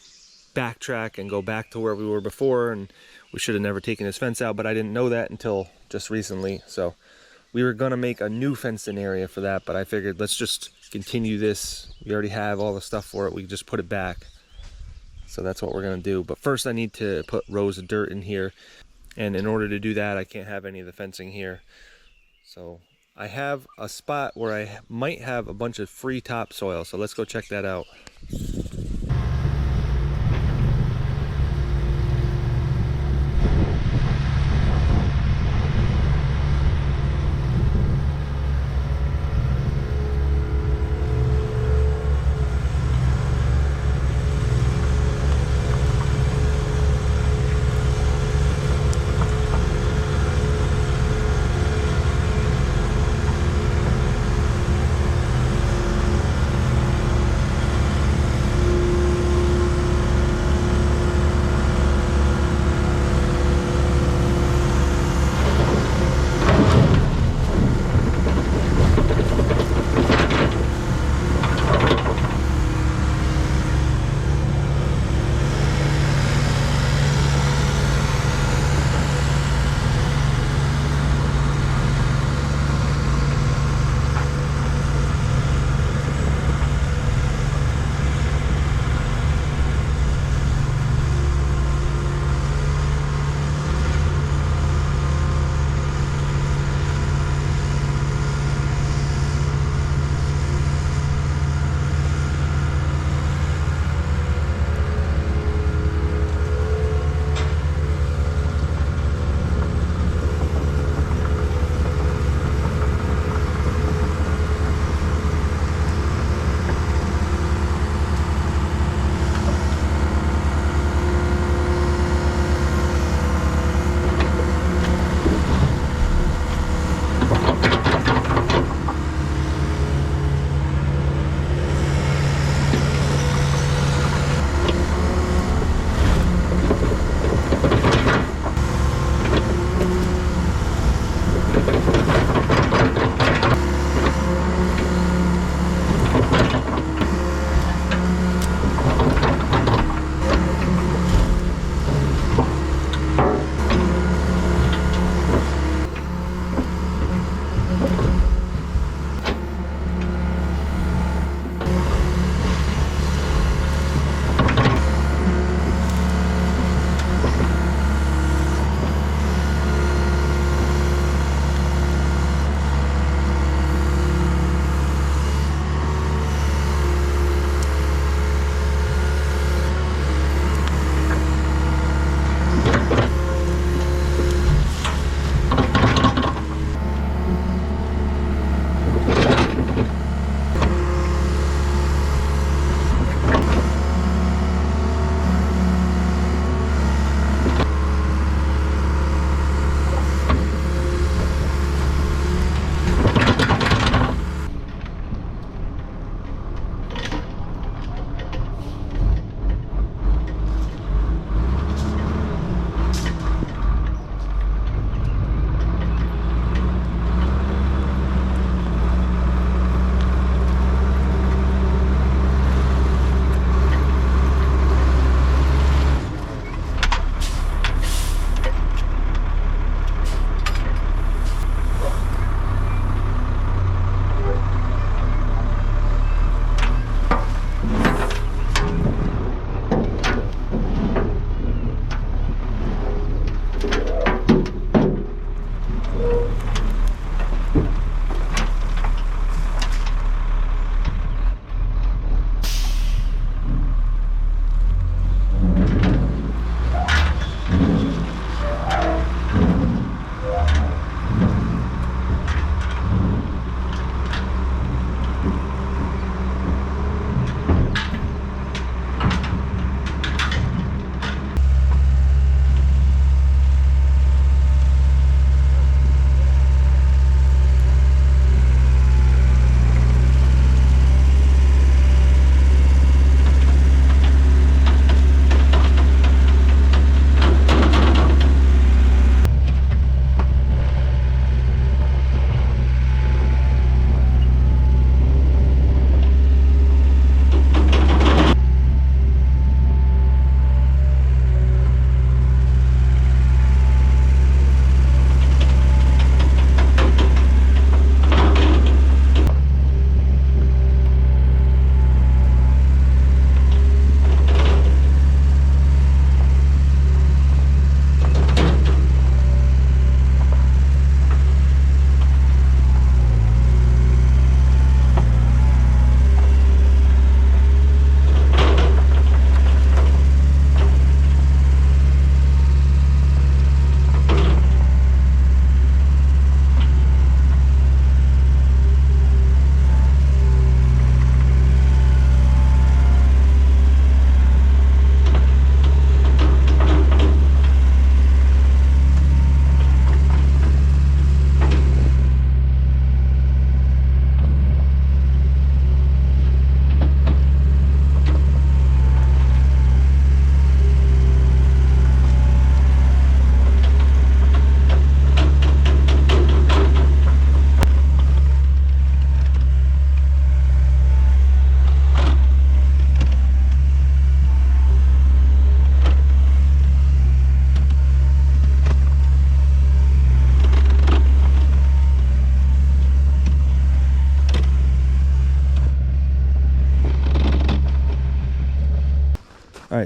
backtrack and go back to where we were before, and we should have never taken this fence out, but I didn't know that until just recently. So we were gonna make a new fenced-in area for that, but I figured let's just continue this. We already have all the stuff for it. We can just put it back. So that's what we're gonna do. But first I need to put rows of dirt in here. And in order to do that, I can't have any of the fencing here. So I have a spot where I might have a bunch of free topsoil. So let's go check that out.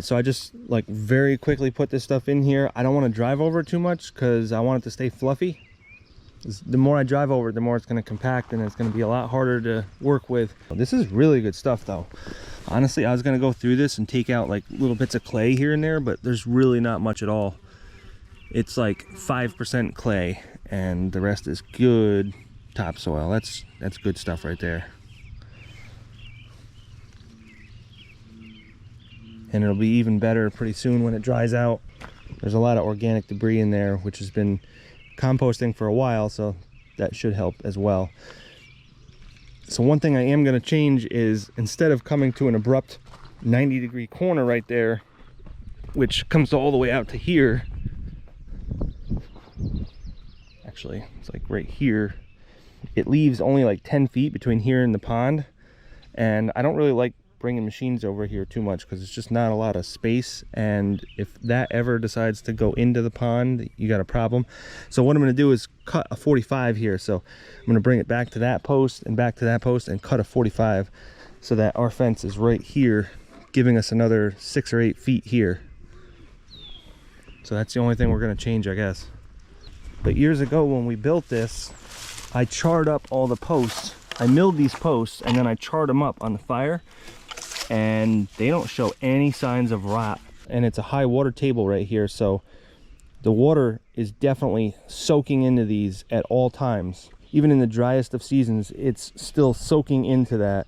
right, so I just like very quickly put this stuff in here. I don't want to drive over it too much because I want it to stay fluffy. The more I drive over it, the more it's going to compact and it's going to be a lot harder to work with. This is really good stuff though. Honestly, I was going to go through this and take out like little bits of clay here and there, but there's really not much at all. It's like 5% clay and the rest is good topsoil. That's good stuff right there. And it'll be even better pretty soon when it dries out. There's a lot of organic debris in there, which has been composting for a while, so that should help as well. So one thing I am going to change is, instead of coming to an abrupt 90-degree corner right there, which comes all the way out to here, actually it's like right here, it leaves only like 10 feet between here and the pond, and I don't really like bringing machines over here too much because it's just not a lot of space, and if that ever decides to go into the pond, you got a problem. So what I'm going to do is cut a 45 here. So I'm going to bring it back to that post and back to that post and cut a 45 so that our fence is right here, giving us another 6 or 8 feet here. So that's the only thing we're going to change, I guess. But years ago when we built this, I charred up all the posts. I milled these posts and then I charred them up on the fire, and they don't show any signs of rot. And it's a high water table right here, so the water is definitely soaking into these at all times. Even in the driest of seasons, it's still soaking into that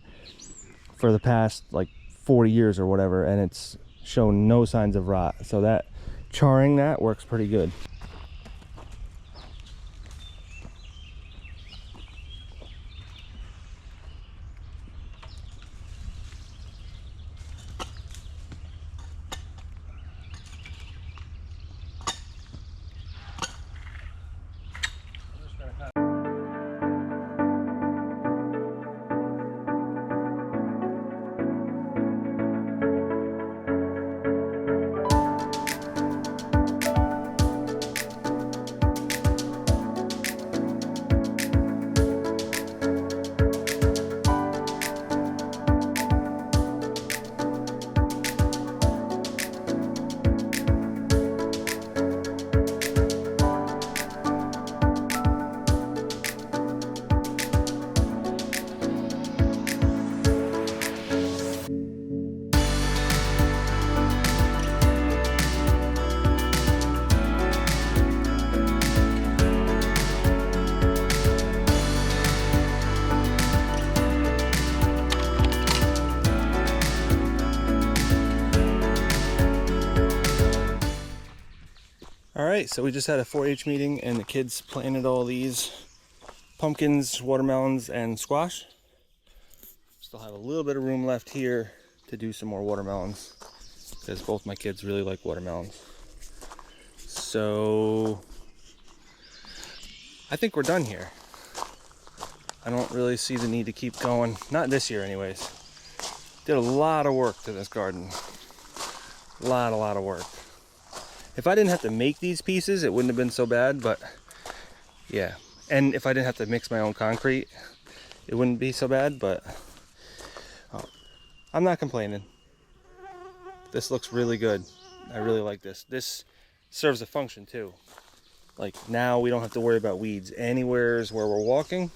for the past like 40 years or whatever, and it's shown no signs of rot. So that charring that works pretty good. Alright, so we just had a 4-H meeting and the kids planted all these pumpkins, watermelons, and squash. Still have a little bit of room left here to do some more watermelons because both my kids really like watermelons. So I think we're done here. I don't really see the need to keep going. Not this year anyways. Did a lot of work to this garden. A lot of work. If I didn't have to make these pieces, it wouldn't have been so bad, but yeah. And if I didn't have to mix my own concrete, it wouldn't be so bad, but I'm not complaining. This looks really good. I really like this. This serves a function too. Like now we don't have to worry about weeds anywhere where we're walking,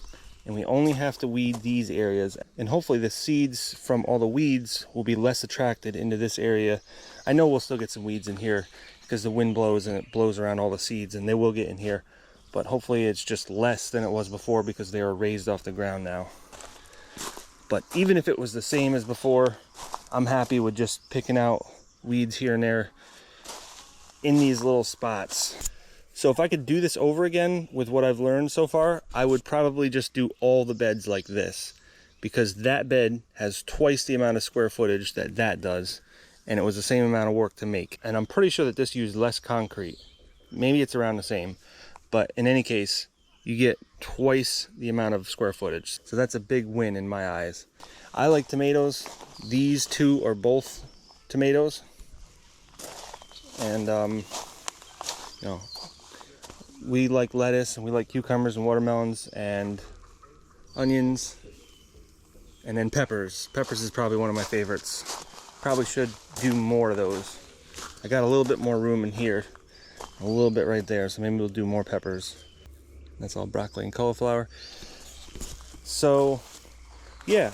and we only have to weed these areas. And hopefully the seeds from all the weeds will be less attracted into this area. I know we'll still get some weeds in here because the wind blows and it blows around all the seeds, and they will get in here. But hopefully it's just less than it was before because they are raised off the ground now. But even if it was the same as before, I'm happy with just picking out weeds here and there in these little spots. So if I could do this over again with what I've learned so far, I would probably just do all the beds like this, because that bed has twice the amount of square footage that that does, and it was the same amount of work to make. And I'm pretty sure that this used less concrete. Maybe it's around the same, but in any case, you get twice the amount of square footage. So that's a big win in my eyes. I like tomatoes. These two are both tomatoes. And, you know, we like lettuce and we like cucumbers and watermelons and onions, and then peppers. Peppers is probably one of my favorites. probably should do more of those. I got a little bit more room in here, a little bit right there, so maybe we'll do more peppers. That's all broccoli and cauliflower. So yeah,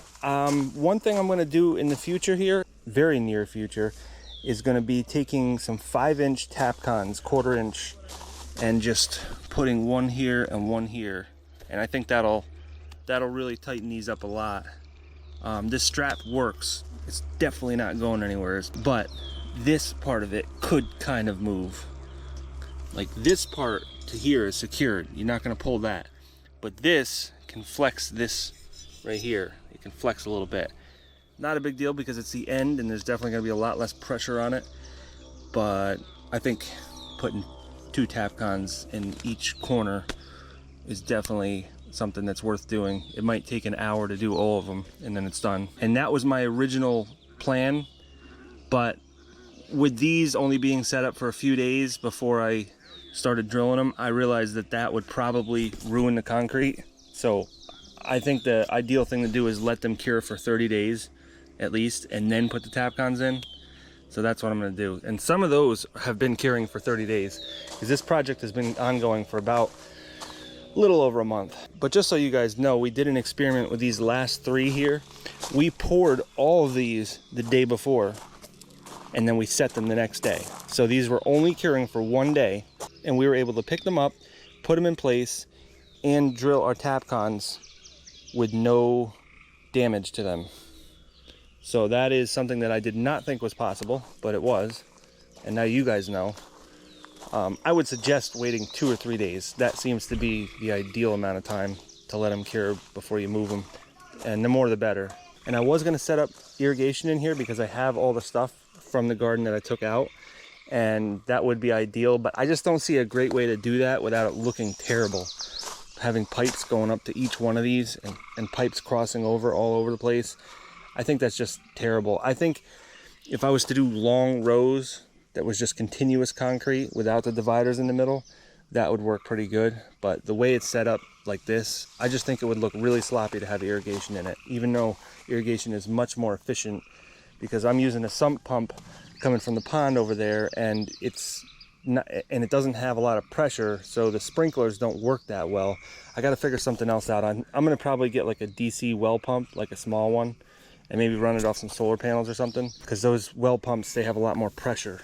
one thing I'm going to do in the future here, very near future, is going to be taking some 5-inch Tapcons, 1/4 inch, and just putting one here and one here. And I think that'll really tighten these up a lot. This strap works. It's definitely not going anywhere, but this part of it could kind of move. Like this part to here is secured. You're not going to pull that. But this can flex this right here. It can flex a little bit. Not a big deal because it's the end and there's definitely going to be a lot less pressure on it. But I think putting 2 Tapcons in each corner is definitely something that's worth doing. It might take an hour to do all of them and then it's done. And that was my original plan, but with these only being set up for a few days before I started drilling them, I realized that that would probably ruin the concrete. So I think the ideal thing to do is let them cure for 30 days at least and then put the Tapcons in. So that's what I'm going to do. And some of those have been curing for 30 days because this project has been ongoing for about a little over a month. But just so you guys know, we did an experiment with these last 3 here. We poured all of these the day before and then we set them the next day. So these were only curing for 1 day and we were able to pick them up, put them in place, and drill our Tapcons with no damage to them. So that is something that I did not think was possible, but it was. And now you guys know. I would suggest waiting 2 or 3 days. That seems to be the ideal amount of time to let them cure before you move them. And the more the better. And I was going to set up irrigation in here because I have all the stuff from the garden that I took out. And that would be ideal, but I just don't see a great way to do that without it looking terrible. Having pipes going up to each one of these and pipes crossing over all over the place. I think that's just terrible. I think if I was to do long rows that was just continuous concrete without the dividers in the middle, that would work pretty good. But the way it's set up like this, I just think it would look really sloppy to have irrigation in it, even though irrigation is much more efficient because I'm using a sump pump coming from the pond over there and it's not, and it doesn't have a lot of pressure, so the sprinklers don't work that well. I got to figure something else out. I'm going to probably get like a DC well pump, like a small one, and maybe run it off some solar panels or something, because those well pumps, they have a lot more pressure.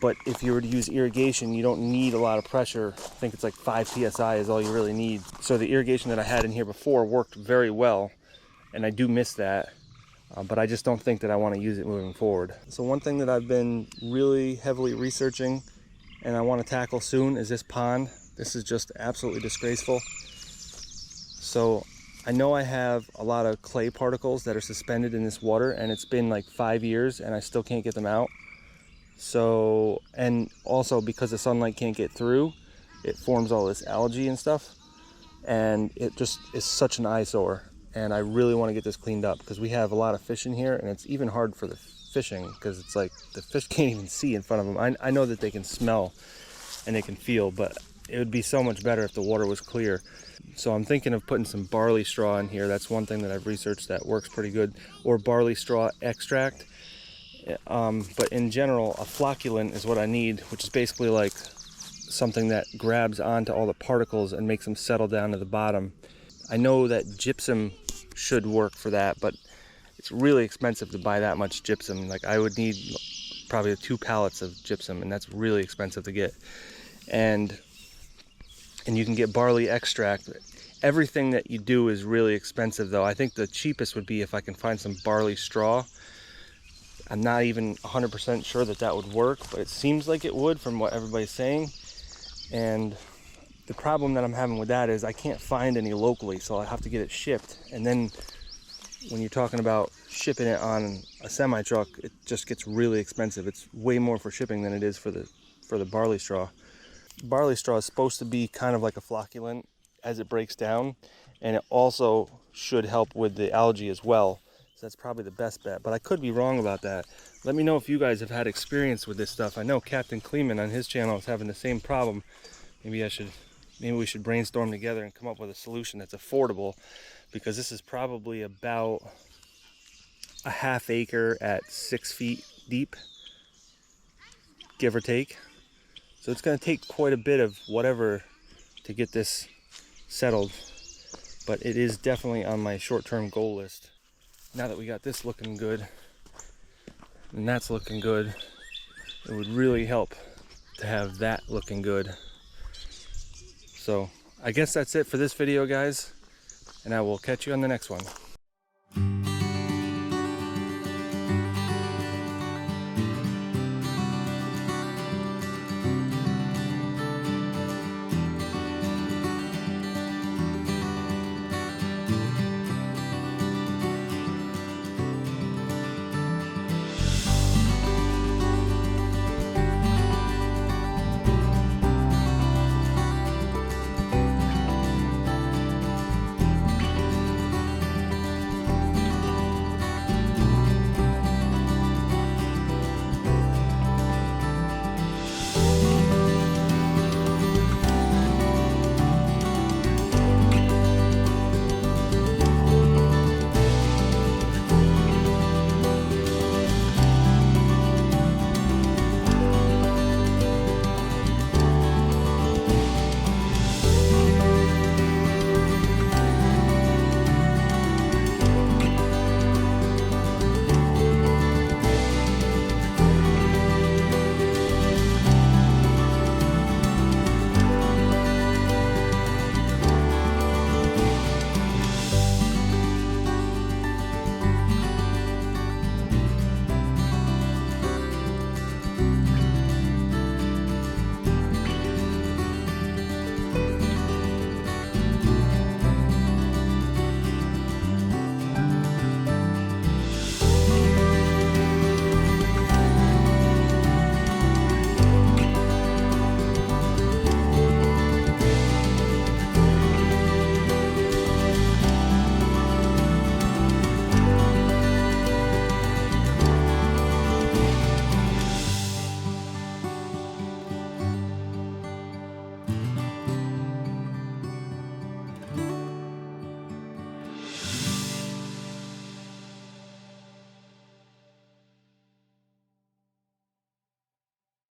But if you were to use irrigation, you don't need a lot of pressure. I think it's like 5 psi is all you really need. So the irrigation that I had in here before worked very well, and I do miss that. But I just don't think that I want to use it moving forward. So one thing that I've been really heavily researching and I want to tackle soon is this pond. This is just absolutely disgraceful. So I know I have a lot of clay particles that are suspended in this water and it's been like 5 years and I still can't get them out. So, and also because the sunlight can't get through, it forms all this algae and stuff. And it just is such an eyesore. And I really want to get this cleaned up because we have a lot of fish in here and it's even hard for the fishing because it's like the fish can't even see in front of them. I know that they can smell and they can feel, but it would be so much better if the water was clear. So I'm thinking of putting some barley straw in here. That's one thing that I've researched that works pretty good, or barley straw extract. But in general, a flocculant is what I need, which is basically like something that grabs onto all the particles and makes them settle down to the bottom. I know that gypsum should work for that, but it's really expensive to buy that much gypsum. Like I would need probably 2 pallets of gypsum, and that's really expensive to get. And you can get barley extract. Everything that you do is really expensive though. I think the cheapest would be if I can find some barley straw. I'm not even 100% sure that that would work, but it seems like it would from what everybody's saying. And the problem that I'm having with that is I can't find any locally, so I have to get it shipped. And then when you're talking about shipping it on a semi-truck, it just gets really expensive. It's way more for shipping than it is for the barley straw. Barley straw is supposed to be kind of like a flocculant as it breaks down, and it also should help with the algae as well. So that's probably the best bet, but I could be wrong about that. Let me know if you guys have had experience with this stuff. I know Captain Kleeman on his channel is having the same problem. Maybe we should brainstorm together and come up with a solution that's affordable, because this is probably about, a half acre at 6 feet deep, give or take. So it's going to take quite a bit of whatever to get this settled, but it is definitely on my short-term goal list. Now that we got this looking good and that's looking good, it would really help to have that looking good. So I guess that's it for this video, guys, and I will catch you on the next one.